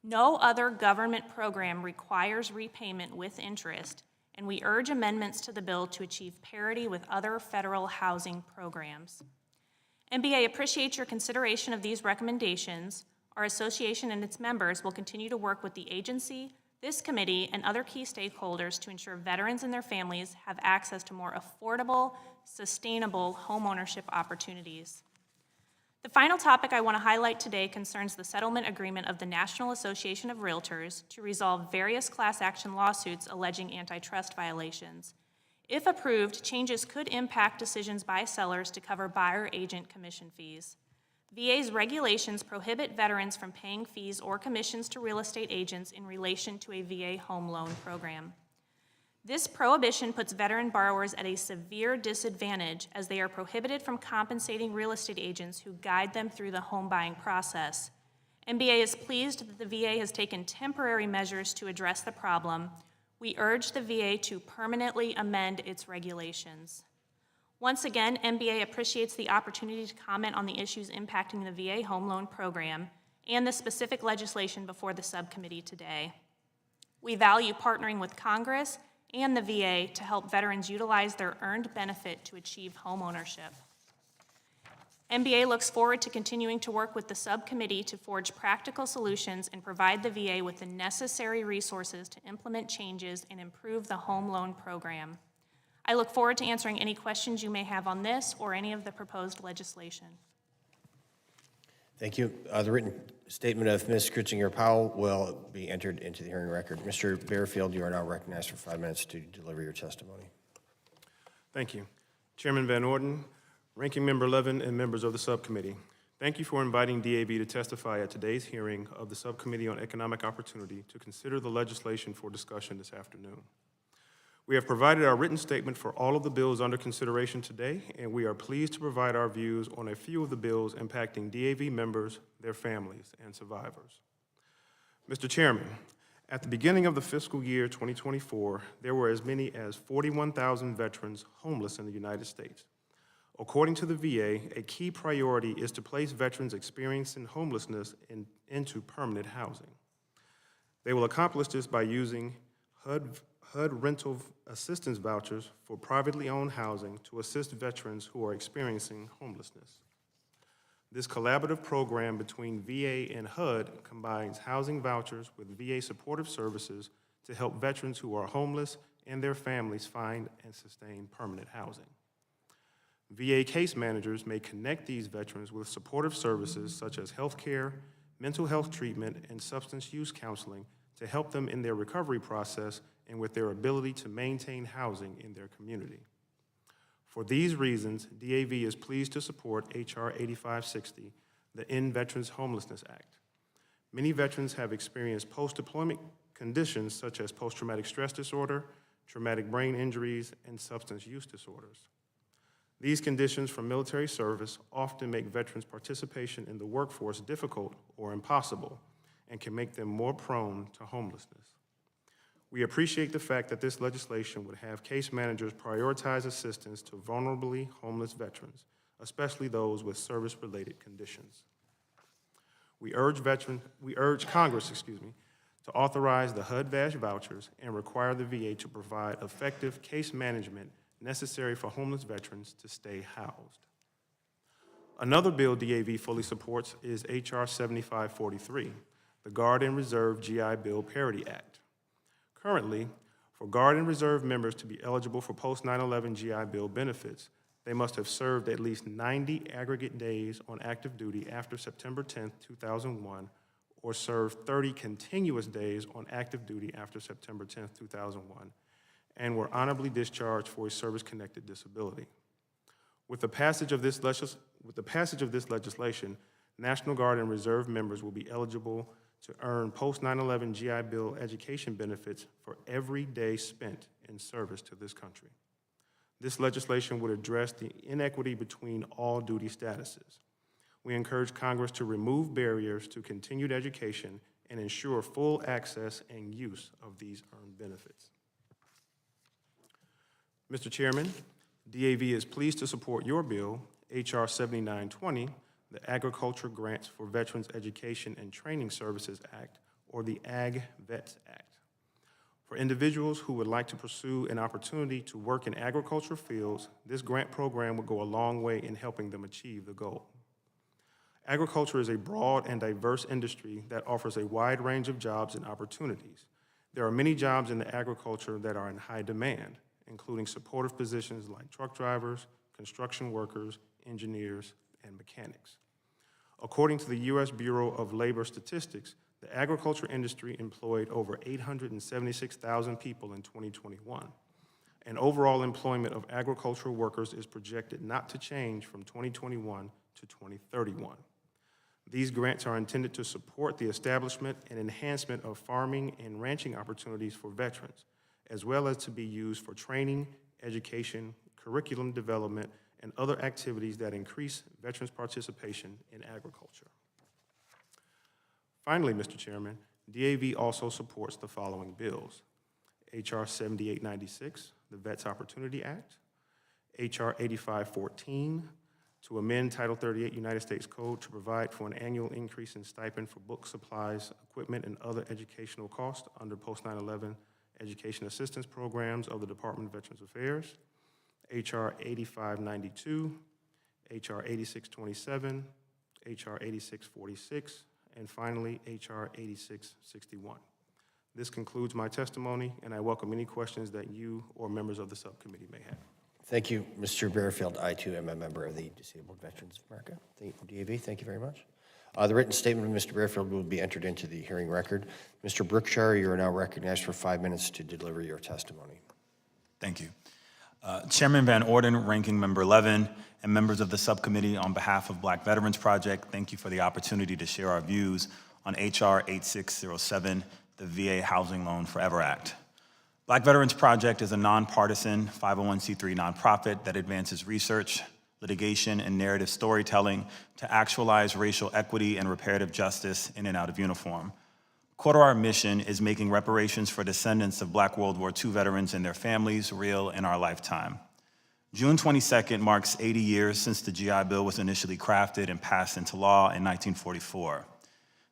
No other government program requires repayment with interest, and we urge amendments to the bill to achieve parity with other federal housing programs. MBA appreciates your consideration of these recommendations. Our association and its members will continue to work with the agency, this committee, and other key stakeholders to ensure veterans and their families have access to more affordable, sustainable homeownership opportunities. The final topic I want to highlight today concerns the settlement agreement of the National Association of Realtors to resolve various class action lawsuits alleging antitrust violations. If approved, changes could impact decisions by sellers to cover buyer agent commission fees. VA's regulations prohibit veterans from paying fees or commissions to real estate agents in relation to a VA home loan program. This prohibition puts veteran borrowers at a severe disadvantage as they are prohibited from compensating real estate agents who guide them through the home buying process. MBA is pleased that the VA has taken temporary measures to address the problem. We urge the VA to permanently amend its regulations. Once again, MBA appreciates the opportunity to comment on the issues impacting the VA home loan program and the specific legislation before the subcommittee today. We value partnering with Congress and the VA to help veterans utilize their earned benefit to achieve home ownership. MBA looks forward to continuing to work with the subcommittee to forge practical solutions and provide the VA with the necessary resources to implement changes and improve the home loan program. I look forward to answering any questions you may have on this or any of the proposed legislation. Thank you. The written statement of Ms. Kreuziger-Powell will be entered into the hearing record. Mr. Bearfield, you are now recognized for 5 minutes to deliver your testimony. Thank you. Chairman Van Orden, Ranking Member Levin, and members of the subcommittee. Thank you for inviting DAV to testify at today's hearing of the Subcommittee on Economic Opportunity to consider the legislation for discussion this afternoon. We have provided our written statement for all of the bills under consideration today, and we are pleased to provide our views on a few of the bills impacting DAV members, their families, and survivors. Mr. Chairman, at the beginning of the fiscal year 2024, there were as many as 41,000 veterans homeless in the United States. According to the VA, a key priority is to place veterans experiencing homelessness into permanent housing. They will accomplish this by using HUD rental assistance vouchers for privately owned housing to assist veterans who are experiencing homelessness. This collaborative program between VA and HUD combines housing vouchers with VA supportive services to help veterans who are homeless and their families find and sustain permanent housing. VA case managers may connect these veterans with supportive services such as health care, mental health treatment, and substance use counseling to help them in their recovery process and with their ability to maintain housing in their community. For these reasons, DAV is pleased to support H.R. 8560, the End Veterans Homelessness Act. Many veterans have experienced post-deployment conditions such as post-traumatic stress disorder, traumatic brain injuries, and substance use disorders. These conditions from military service often make veterans' participation in the workforce difficult or impossible and can make them more prone to homelessness. We appreciate the fact that this legislation would have case managers prioritize assistance to vulnerably homeless veterans, especially those with service-related conditions. We urge Congress, to authorize the HUD-VASH vouchers and require the VA to provide effective case management necessary for homeless veterans to stay housed. Another bill DAV fully supports is H.R. 7543, the Guard and Reserve GI Bill Parity Act. Currently, for Guard and Reserve members to be eligible for post-9/11 GI Bill benefits, they must have served at least 90 aggregate days on active duty after September 10, 2001, or served 30 continuous days on active duty after September 10, 2001, and were honorably discharged for a service-connected disability. With the passage of this legislation, National Guard and Reserve members will be eligible to earn post-9/11 GI Bill education benefits for every day spent in service to this country. This legislation would address the inequity between all duty statuses. We encourage Congress to remove barriers to continued education and ensure full access and use of these earned benefits. Mr. Chairman, DAV is pleased to support your bill, H.R. 7920, the Agriculture Grants for Veterans Education and Training Services Act, or the Ag-Vets Act. For individuals who would like to pursue an opportunity to work in agriculture fields, this grant program will go a long way in helping them achieve the goal. Agriculture is a broad and diverse industry that offers a wide range of jobs and opportunities. There are many jobs in the agriculture that are in high demand, including supportive positions like truck drivers, construction workers, engineers, and mechanics. According to the U.S. Bureau of Labor Statistics, the agriculture industry employed over 876,000 people in 2021, and overall employment of agricultural workers is projected not to change from 2021 to 2031. These grants are intended to support the establishment and enhancement of farming and ranching opportunities for veterans, as well as to be used for training, education, curriculum development, and other activities that increase veterans' participation in agriculture. Finally, Mr. Chairman, DAV also supports the following bills: H.R. 7896, the Vets Opportunity Act; H.R. 8514, to amend Title 38 United States Code to provide for an annual increase in stipend for book supplies, equipment, and other educational costs under post-9/11 education assistance programs of the Department of Veterans Affairs; H.R. 8592, H.R. 8627, H.R. 8646, and finally, H.R. 8661. This concludes my testimony, and I welcome any questions that you or members of the subcommittee may have. Thank you, Mr. Bearfield. I, too, am a member of the Disabled Veterans of America, the DAV. Thank you very much. The written statement of Mr. Bearfield will be entered into the hearing record. Mr. Brookshire, you are now recognized for 5 minutes to deliver your testimony. Thank you. Chairman Van Orden, Ranking Member Levin, and members of the subcommittee, on behalf of Black Veterans Project, thank you for the opportunity to share our views on H.R. 8607, the VA Housing Loan Forever Act. Black Veterans Project is a nonpartisan 501c3 nonprofit that advances research, litigation, and narrative storytelling to actualize racial equity and reparative justice in and out of uniform. Core to our mission is making reparations for descendants of Black World War II veterans and their families real in our lifetime. June 22nd marks 80 years since the GI Bill was initially crafted and passed into law in 1944.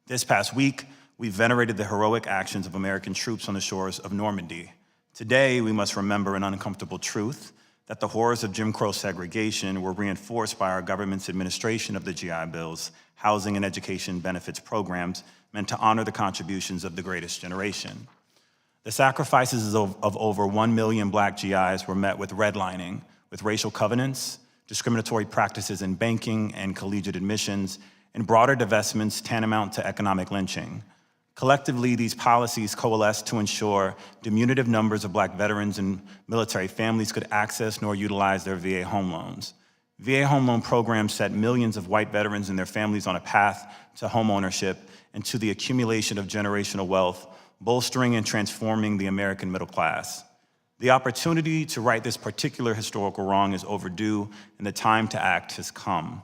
This past week, we venerated the heroic actions of American troops on the shores of Normandy. Today, we must remember an uncomfortable truth, that the horrors of Jim Crow segregation were reinforced by our government's administration of the GI Bill's housing and education benefits programs meant to honor the contributions of the greatest generation. The sacrifices of over 1 million Black GIs were met with redlining, with racial covenants, discriminatory practices in banking and collegiate admissions, and broader divestments tantamount to economic lynching. Collectively, these policies coalesced to ensure diminutive numbers of Black veterans and military families could access nor utilize their VA home loans. VA home loan programs set millions of white veterans and their families on a path to home ownership and to the accumulation of generational wealth, bolstering and transforming the American middle class. The opportunity to right this particular historical wrong is overdue, and the time to act has come.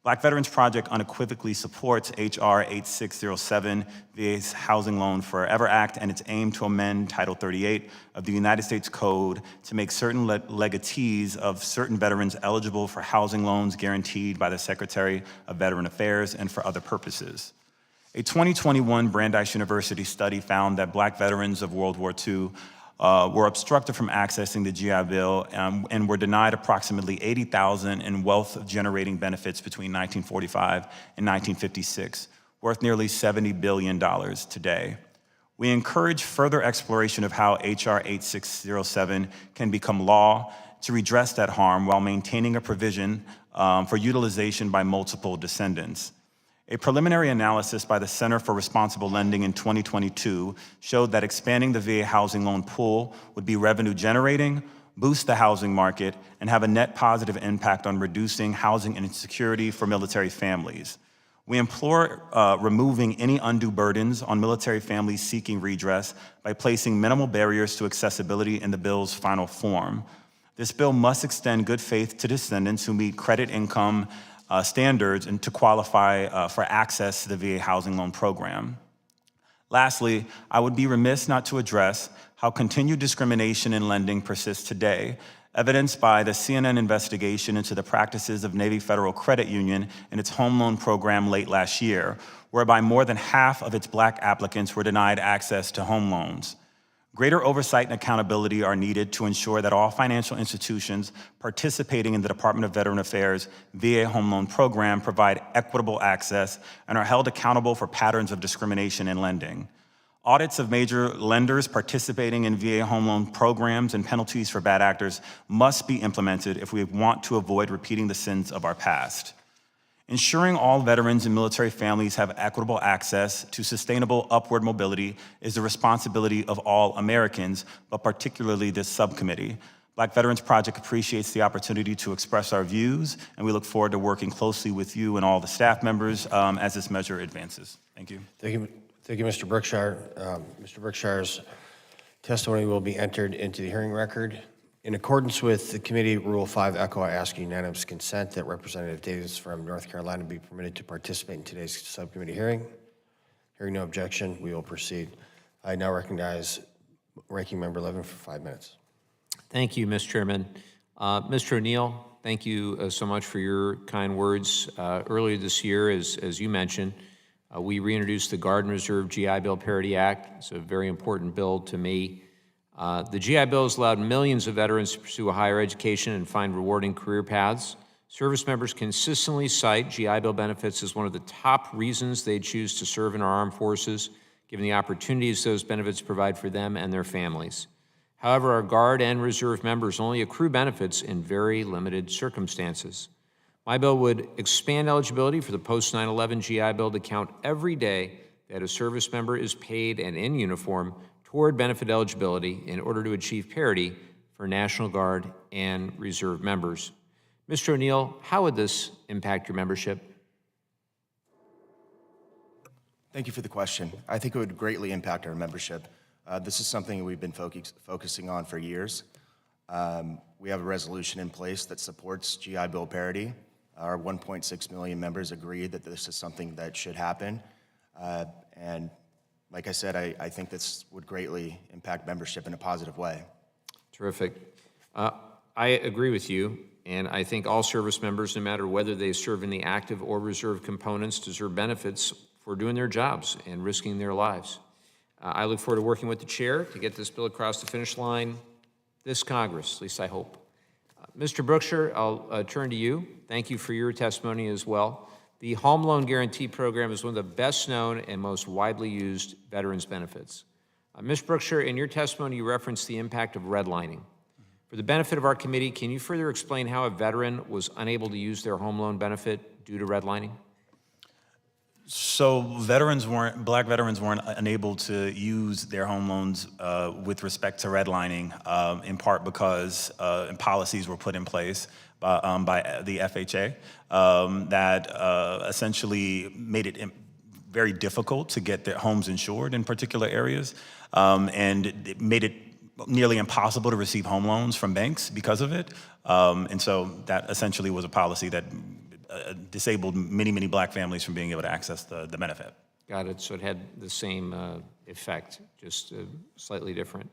Black Veterans Project unequivocally supports H.R. 8607, VA's Housing Loan Forever Act, and its aim to amend Title 38 of the United States Code to make certain legatees of certain veterans eligible for housing loans guaranteed by the Secretary of Veteran Affairs and for other purposes. A 2021 Brandeis University study found that Black veterans of World War II were obstructed from accessing the GI Bill and were denied approximately $80,000 in wealth-generating benefits between 1945 and 1956, worth nearly $70 billion today. We encourage further exploration of how H.R. 8607 can become law to redress that harm while maintaining a provision for utilization by multiple descendants. A preliminary analysis by the Center for Responsible Lending in 2022 showed that expanding the VA housing loan pool would be revenue generating, boost the housing market, and have a net positive impact on reducing housing insecurity for military families. We implore removing any undue burdens on military families seeking redress by placing minimal barriers to accessibility in the bill's final form. This bill must extend good faith to descendants who meet credit income standards and to qualify for access to the VA housing loan program. Lastly, I would be remiss not to address how continued discrimination in lending persists today, evidenced by the CNN investigation into the practices of Navy Federal Credit Union and its home loan program late last year, whereby more than half of its Black applicants were denied access to home loans. Greater oversight and accountability are needed to ensure that all financial institutions participating in the Department of Veteran Affairs VA Home Loan Program provide equitable access and are held accountable for patterns of discrimination in lending. Audits of major lenders participating in VA home loan programs and penalties for bad actors must be implemented if we want to avoid repeating the sins of our past. Ensuring all veterans and military families have equitable access to sustainable upward mobility is the responsibility of all Americans, but particularly this subcommittee. Black Veterans Project appreciates the opportunity to express our views, and we look forward to working closely with you and all the staff members as this measure advances. Thank you. Thank you, Mr. Brookshire. Mr. Brookshire's testimony will be entered into the hearing record. In accordance with the committee Rule 5 Echo, I ask unanimous consent that Representative Davis from North Carolina be permitted to participate in today's subcommittee hearing. Hearing no objection, we will proceed. I now recognize Ranking Member Levin for 5 minutes. Thank you, Mr. Chairman. Mr. O'Neill, thank you so much for your kind words. Earlier this year, as you mentioned, we reintroduced the Guard and Reserve GI Bill Parity Act. It's a very important bill to me. The GI Bill has allowed millions of veterans to pursue a higher education and find rewarding career paths. Service members consistently cite GI Bill benefits as one of the top reasons they choose to serve in our armed forces, given the opportunities those benefits provide for them and their families. However, our Guard and Reserve members only accrue benefits in very limited circumstances. My bill would expand eligibility for the post-9/11 GI Bill to count every day that a service member is paid and in uniform toward benefit eligibility in order to achieve parity for National Guard and Reserve members. Mr. O'Neill, how would this impact your membership? Thank you for the question. I think it would greatly impact our membership. This is something we've been focusing on for years. We have a resolution in place that supports GI Bill parity. Our 1.6 million members agree that this is something that should happen. And like I said, I think this would greatly impact membership in a positive way. Terrific. I agree with you, and I think all service members, no matter whether they serve in the active or reserve components, deserve benefits for doing their jobs and risking their lives. I look forward to working with the chair to get this bill across the finish line this Congress, at least I hope. Mr. Brookshire, I'll turn to you. Thank you for your testimony as well. The Home Loan Guarantee Program is one of the best known and most widely used veterans benefits. Ms. Brookshire, in your testimony, you referenced the impact of redlining. For the benefit of our committee, can you further explain how a veteran was unable to use their home loan benefit due to redlining? So black veterans weren't unable to use their home loans with respect to redlining, in part because policies were put in place by the FHA that essentially made it very difficult to get their homes insured in particular areas, and it made it nearly impossible to receive home loans from banks because of it. And so that essentially was a policy that disabled many, many black families from being able to access the benefit. Got it. So it had the same effect, just slightly different.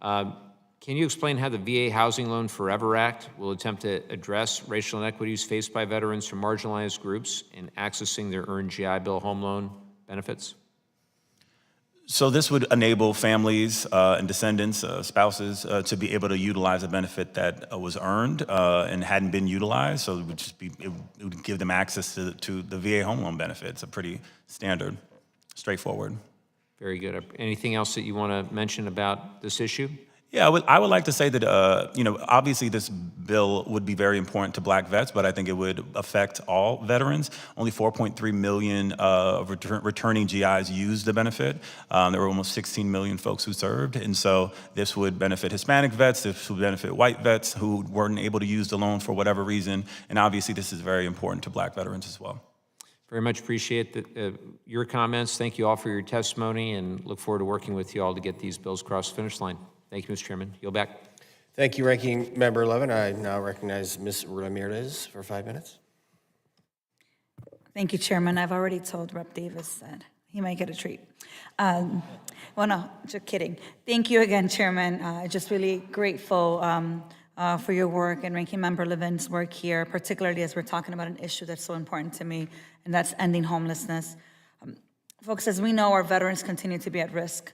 Can you explain how the VA Housing Loan Forever Act will attempt to address racial inequities faced by veterans from marginalized groups in accessing their earned GI Bill home loan benefits? So this would enable families and descendants, spouses, to be able to utilize a benefit that was earned and hadn't been utilized. So it would give them access to the VA home loan benefit. It's a pretty standard, straightforward. Very good. Anything else that you want to mention about this issue? Yeah, I would like to say that, obviously this bill would be very important to black vets, but I think it would affect all veterans. Only 4.3 million returning GIs used the benefit. There were almost 16 million folks who served, and so this would benefit Hispanic vets, this would benefit white vets who weren't able to use the loan for whatever reason, and obviously this is very important to black veterans as well. Very much appreciate your comments. Thank you all for your testimony, and look forward to working with you all to get these bills across the finish line. Thank you, Mr. Chairman. Yield back. Thank you, Ranking Member Levin. I now recognize Ms. Ramirez for 5 minutes. Thank you, Chairman. I've already told Rep. Davis that he might get a treat. Well, no, just kidding. Thank you again, Chairman. Just really grateful for your work and Ranking Member Levin's work here, particularly as we're talking about an issue that's so important to me, and that's ending homelessness. Folks, as we know, our veterans continue to be at risk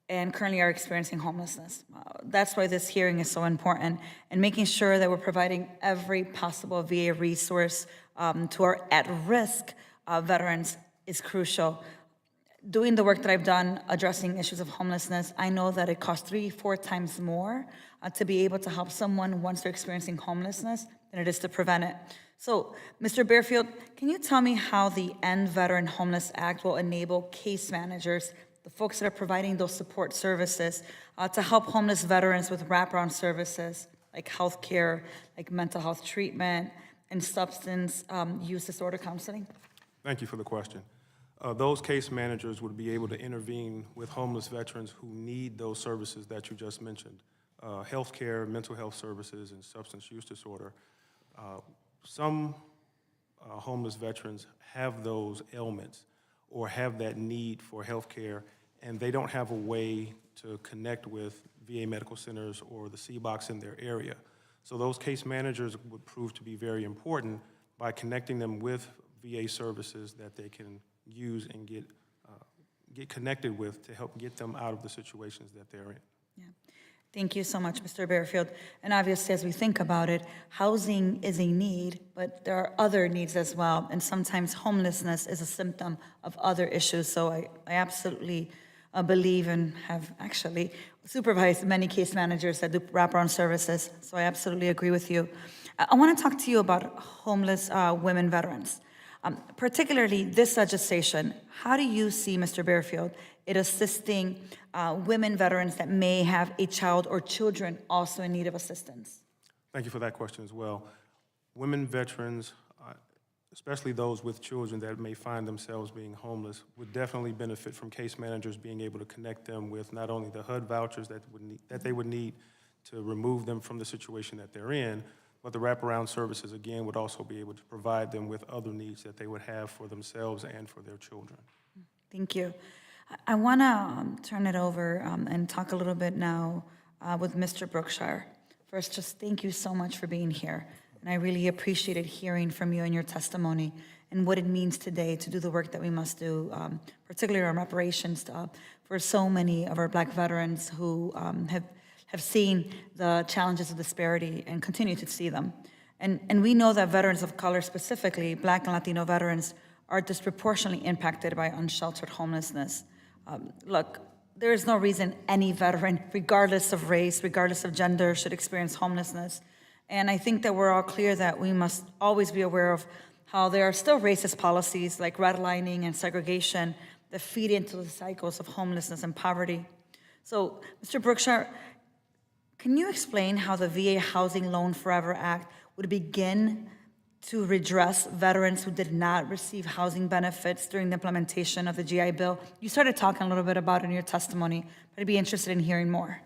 and currently are experiencing homelessness. That's why this hearing is so important, and making sure that we're providing every possible VA resource to our at-risk veterans is crucial. Doing the work that I've done addressing issues of homelessness, I know that it costs 3-4 times more to be able to help someone once they're experiencing homelessness than it is to prevent it. So, Mr. Bearfield, can you tell me how the End Veteran Homeless Act will enable case managers, the folks that are providing those support services, to help homeless veterans with wraparound services like health care, like mental health treatment, and substance use disorder counseling? Thank you for the question. Those case managers would be able to intervene with homeless veterans who need those services that you just mentioned, health care, mental health services, and substance use disorder. Some homeless veterans have those ailments or have that need for health care, and they don't have a way to connect with VA medical centers or the CBOCs in their area. So those case managers would prove to be very important by connecting them with VA services that they can use and get connected with to help get them out of the situations that they're in. Yeah. Thank you so much, Mr. Bearfield. And obviously, as we think about it, housing is a need, but there are other needs as well. And sometimes homelessness is a symptom of other issues. So I absolutely believe and have actually supervised many case managers that do wraparound services. So I absolutely agree with you. I want to talk to you about homeless women veterans. Particularly this legislation, how do you see, Mr. Bearfield, it assisting women veterans that may have a child or children also in need of assistance? Thank you for that question as well. Women veterans, especially those with children that may find themselves being homeless, would definitely benefit from case managers being able to connect them with not only the HUD vouchers that they would need to remove them from the situation that they're in, but the wraparound services, again, would also be able to provide them with other needs that they would have for themselves and for their children. Thank you. I want to turn it over and talk a little bit now with Mr. Brookshire. First, just thank you so much for being here. And I really appreciated hearing from you and your testimony and what it means today to do the work that we must do, particularly on reparations for so many of our Black veterans who have seen the challenges of disparity and continue to see them. And we know that veterans of color, specifically Black and Latino veterans, are disproportionately impacted by unsheltered homelessness. Look, there is no reason any veteran, regardless of race, regardless of gender, should experience homelessness. And I think that we're all clear that we must always be aware of how there are still racist policies like redlining and segregation that feed into the cycles of homelessness and poverty. So, Mr. Brookshire, can you explain how the VA Housing Loan Forever Act would begin to redress veterans who did not receive housing benefits during the implementation of the GI Bill? You started talking a little bit about it in your testimony, but I'd be interested in hearing more.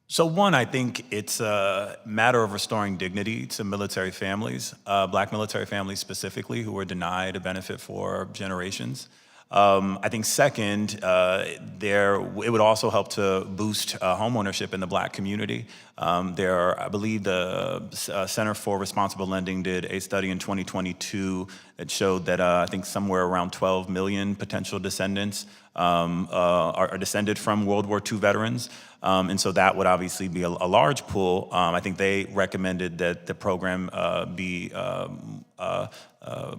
So one, I think it's a matter of restoring dignity to military families, Black military families specifically, who were denied a benefit for generations. I think second, it would also help to boost homeownership in the Black community. I believe the Center for Responsible Lending did a study in 2022 that showed that I think somewhere around 12 million potential descendants are descended from World War II veterans. And so that would obviously be a large pool. I think they recommended that the program be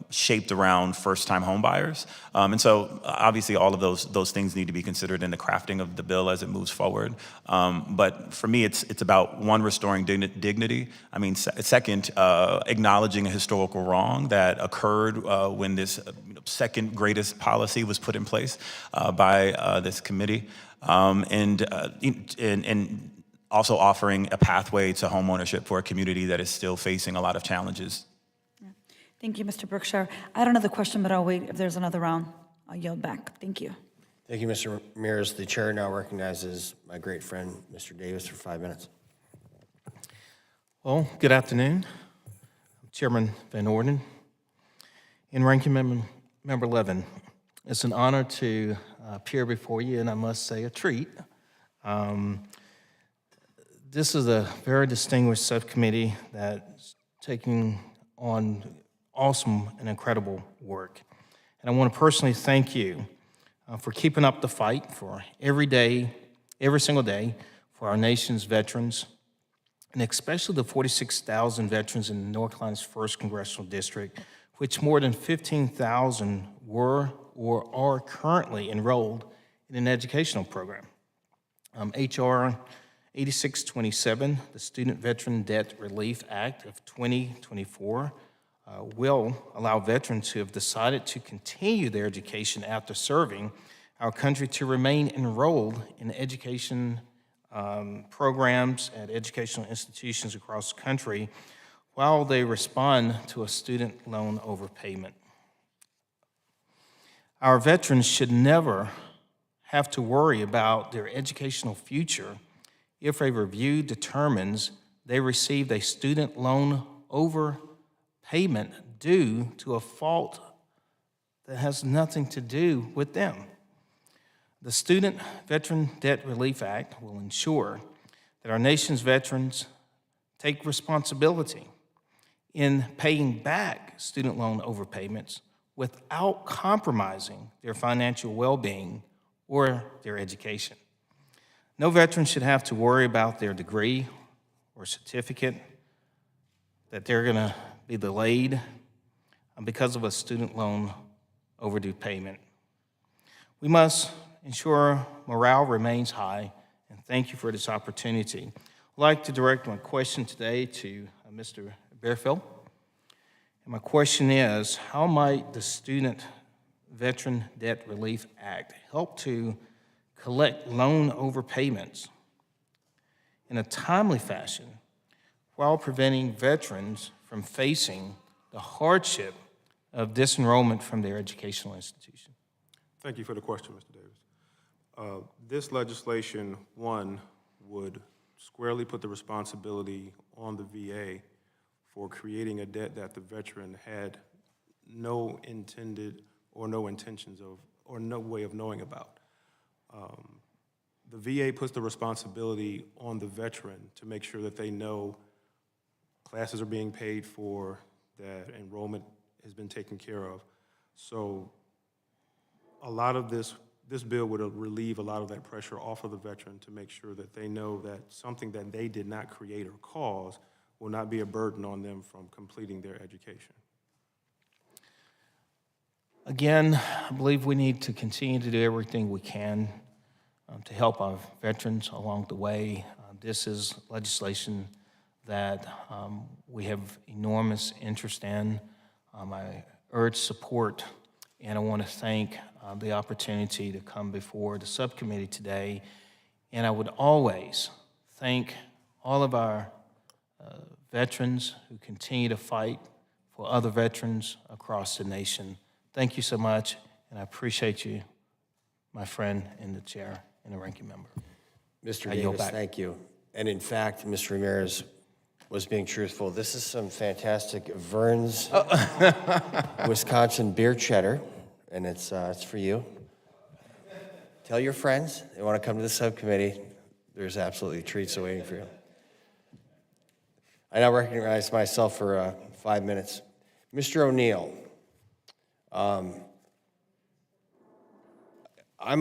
shaped around first-time homebuyers. And so obviously all of those things need to be considered in the crafting of the bill as it moves forward. But for me, it's about, one, restoring dignity. I mean, second, acknowledging a historical wrong that occurred when this second greatest policy was put in place by this committee. And also offering a pathway to homeownership for a community that is still facing a lot of challenges. Thank you, Mr. Brookshire. I had another question, but I'll wait. If there's another round, I'll yield back. Thank you. Thank you, Mr. Ramirez. The chair now recognizes my great friend, Mr. Davis, for 5 minutes. Well, good afternoon. Chairman Van Orden and Ranking Member Levin. It's an honor to appear before you, and I must say a treat. This is a very distinguished subcommittee that's taking on awesome and incredible work. And I want to personally thank you for keeping up the fight for every single day, for our nation's veterans, and especially the 46,000 veterans in North Carolina's 1st Congressional District, which more than 15,000 were or are currently enrolled in an educational program. H.R. 8627, the Student Veteran Debt Relief Act of 2024, will allow veterans who have decided to continue their education after serving our country to remain enrolled in education programs at educational institutions across the country while they respond to a student loan overpayment. Our veterans should never have to worry about their educational future if a review determines they received a student loan overpayment due to a fault that has nothing to do with them. The Student Veteran Debt Relief Act will ensure that our nation's veterans take responsibility in paying back student loan overpayments without compromising their financial well-being or their education. No veteran should have to worry about their degree or certificate, that they're going to be delayed because of a student loan overdue payment. We must ensure morale remains high, and thank you for this opportunity. I'd like to direct my question today to Mr. Bearfield. And my question is, how might the Student Veteran Debt Relief Act help to collect loan overpayments in a timely fashion while preventing veterans from facing the hardship of disenrollment from their educational institution? Thank you for the question, Mr. Davis. This legislation, one, would squarely put the responsibility on the VA for creating a debt that the veteran had no intended or no intentions of or no way of knowing about. The VA puts the responsibility on the veteran to make sure that they know classes are being paid for, that enrollment has been taken care of. So a lot of this bill would relieve a lot of that pressure off of the veteran to make sure that they know that something that they did not create or cause will not be a burden on them from completing their education. Again, I believe we need to continue to do everything we can to help our veterans along the way. This is legislation that we have enormous interest in. I urge support, and I want to thank the opportunity to come before the subcommittee today. And I would always thank all of our veterans who continue to fight for other veterans across the nation. Thank you so much, and I appreciate you, my friend in the chair and the ranking member. Mr. I yield Davis, back. thank you. And in fact, Mr. Ramirez was being truthful. This is some fantastic Vern's Wisconsin beer cheddar, and it's for you. Tell your friends they want to come to the subcommittee. There's absolutely treats awaiting for you. I now recognize myself for 5 minutes. Mr. O'Neill, I'm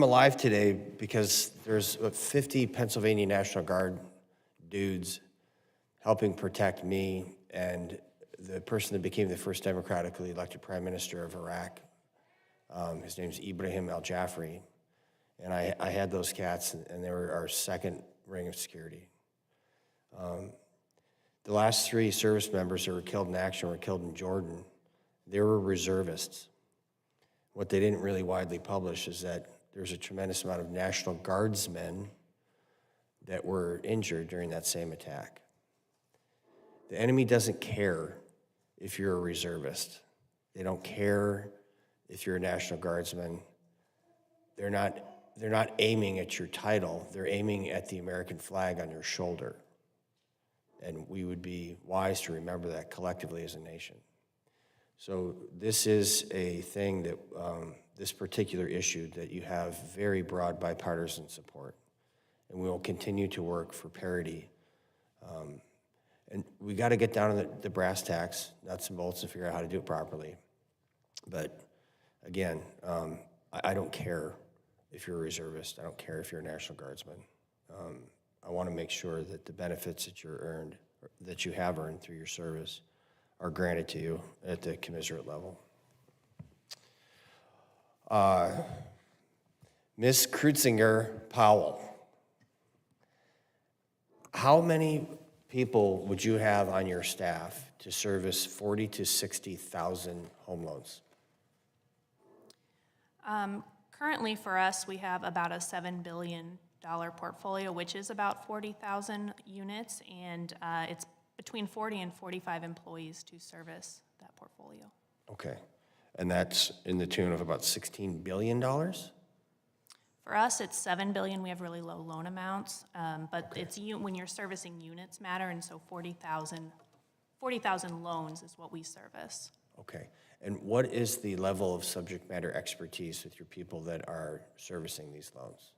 alive today because there's 50 Pennsylvania National Guard dudes helping protect me and the person that became the first democratically elected prime minister of Iraq. His name's Ibrahim al-Jafri. And I had those cats, and they were our second ring of security. The last 3 service members that were killed in action were killed in Jordan. They were reservists. What they didn't really widely publish is that there's a tremendous amount of National Guardsmen that were injured during that same attack. The enemy doesn't care if you're a reservist. They don't care if you're a National Guardsman. They're not aiming at your title. They're aiming at the American flag on your shoulder. And we would be wise to remember that collectively as a nation. So this is a thing that, this particular issue, that you have very broad bipartisan support. And we will continue to work for parity. And we got to get down to the brass tacks, nuts and bolts, and figure out how to do it properly. But again, I don't care if you're a reservist. I don't care if you're a National Guardsman. I want to make sure that the benefits that you have earned through your service are granted to you at the commensurate level. Ms. Krutzinger-Powell, how many people would you have on your staff to service 40 to 60,000 home loans? Currently for us, we have about a $7 billion portfolio, which is about 40,000 units, and it's between 40 and 45 employees to service that portfolio. Okay, and that's in the tune of about $16 billion? For us, it's $7 billion. We have really low loan amounts, but it's when you're servicing units matter, and so 40,000 loans is what we service. Okay, and what is the level of subject matter expertise with your people that are servicing these loans?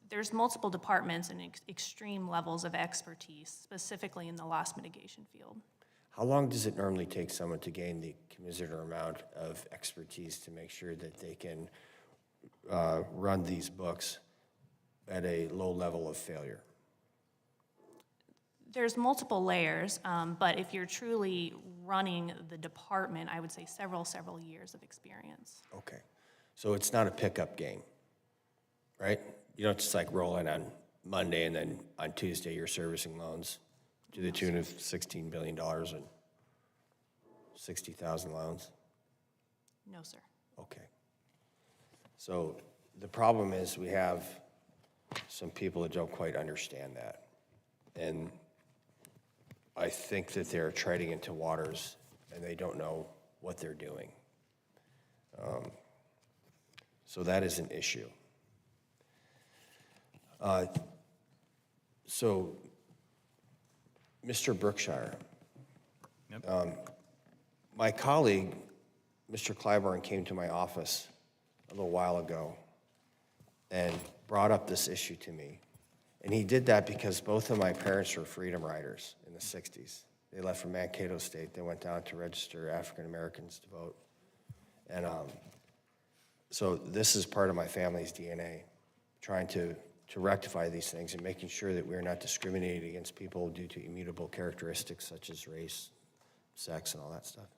There's multiple departments and extreme levels of expertise, specifically in the loss mitigation field. How long does it normally take someone to gain the commensurate amount of expertise to make sure that they can run these books at a low level of failure? There's multiple layers, but if you're truly running the department, I would say several years of experience. Okay, so it's not a pickup game, right? You don't just like roll in on Monday and then on Tuesday you're servicing loans to the tune of $16 billion. And 60,000 loans? No, sir. Okay. So the problem is we have some people that don't quite understand that. And I think that they're treading into waters and they don't know what they're doing. So that is an issue. So, Mr. Brookshire, my colleague, Mr. Clyburn, came to my office a little while ago and brought up this issue to me. And he did that because both of my parents were freedom riders in the 60s. They left from Mankato State. They went down to register African Americans to vote. And so this is part of my family's DNA, trying to rectify these things and making sure that we're not discriminating against people due to immutable characteristics such as race, sex, and all that stuff.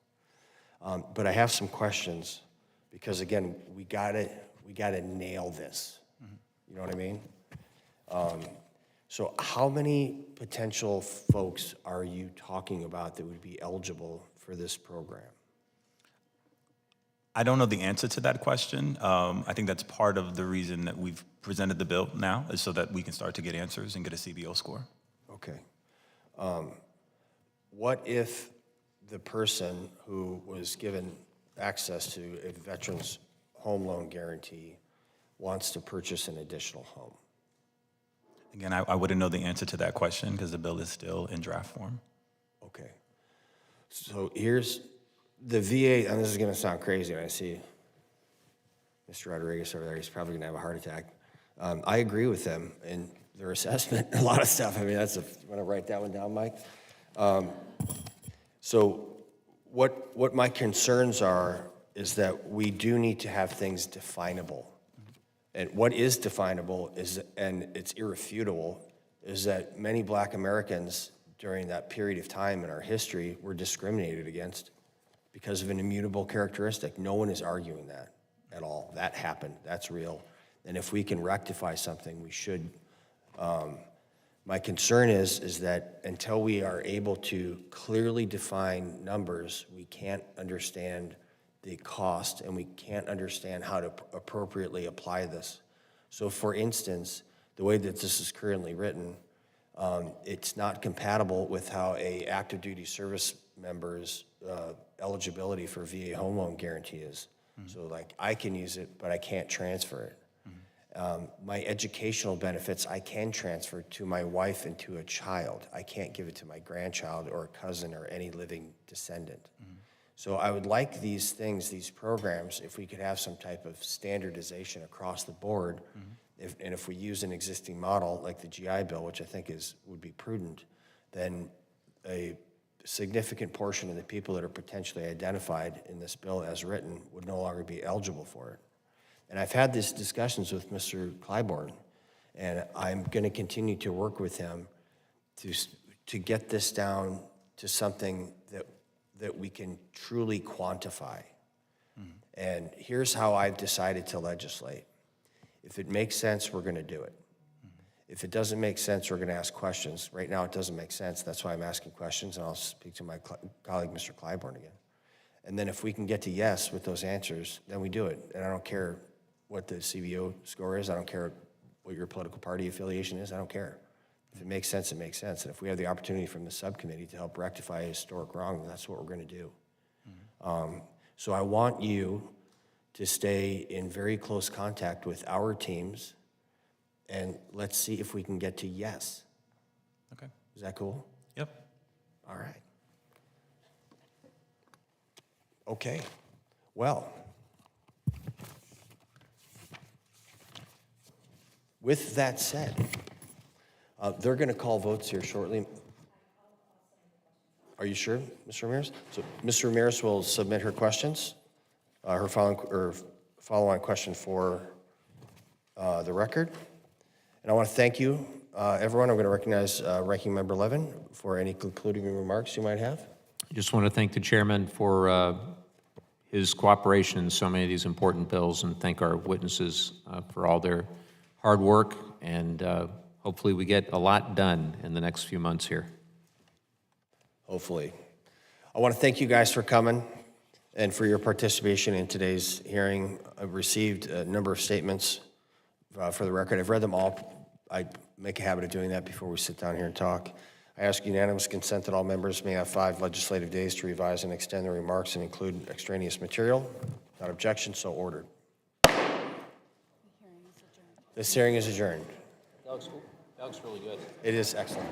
But I have some questions because, again, we gotta nail this. You know what I mean? So how many potential folks are you talking about that would be eligible for this program? I don't know the answer to that question. I think that's part of the reason that we've presented the bill now, is so that we can start to get answers and get a CBO score. Okay. What if the person who was given access to a veteran's home loan guarantee wants to purchase an additional home? Again, I wouldn't know the answer to that question because the bill is still in draft form. Okay. So here's the VA, and this is going to sound crazy when I see Mr. Rodriguez over there. He's probably going to have a heart attack. I agree with them in their assessment, a lot of stuff. I mean, you want to write that one down, Mike? So what my concerns are is that we do need to have things definable. And what is definable is, and it's irrefutable, is that many Black Americans during that period of time in our history were discriminated against because of an immutable characteristic. No one is arguing that at all. That happened. That's real. And if we can rectify something, we should. My concern is that until we are able to clearly define numbers, we can't understand the cost and we can't understand how to appropriately apply this. So for instance, the way that this is currently written, it's not compatible with how a active duty service member's eligibility for VA home loan guarantee is. So like I can use it, but I can't transfer it. My educational benefits, I can transfer to my wife and to a child. I can't give it to my grandchild or a cousin or any living descendant. So I would like these things, these programs, if we could have some type of standardization across the board, and if we use an existing model like the GI Bill, which I think would be prudent, then a significant portion of the people that are potentially identified in this bill as written would no longer be eligible for it. And I've had these discussions with Mr. Clyburn, and I'm going to continue to work with him to get this down to something that we can truly quantify. And here's how I've decided to legislate. If it makes sense, we're going to do it. If it doesn't make sense, we're going to ask questions. Right now, it doesn't make sense. That's why I'm asking questions, and I'll speak to my colleague, Mr. Clyburn, again. And then if we can get to yes with those answers, then we do it. And I don't care what the CBO score is. I don't care what your political party affiliation is. I don't care. If it makes sense, it makes sense. And if we have the opportunity from the subcommittee to help rectify a historic wrong, then that's what we're going to do. So I want you to stay in very close contact with our teams, and let's see if we can get to yes. Okay. Is that cool? Yep. All right. Okay. Well, with that said, they're going to call votes here shortly. Are you sure, Mr. Ramirez? So Ms. Ramirez will submit her questions, her follow-on question for the record. And I want to thank you, everyone. I'm going to recognize Ranking Member Levin for any concluding remarks you might have. I just want to thank the chairman for his cooperation in so many of these important bills, and thank our witnesses for all their hard work, and hopefully we get a lot done in the next few months here. Hopefully. I want to thank you guys for coming and for your participation in today's hearing. I've received a number of statements for the record. I've read them all. I make a habit of doing that before we sit down here and talk. I ask unanimous consent that all members may have 5 legislative days to revise and extend their remarks and include extraneous material. Without objection, so ordered. This hearing is adjourned. That looks really good. It is excellent.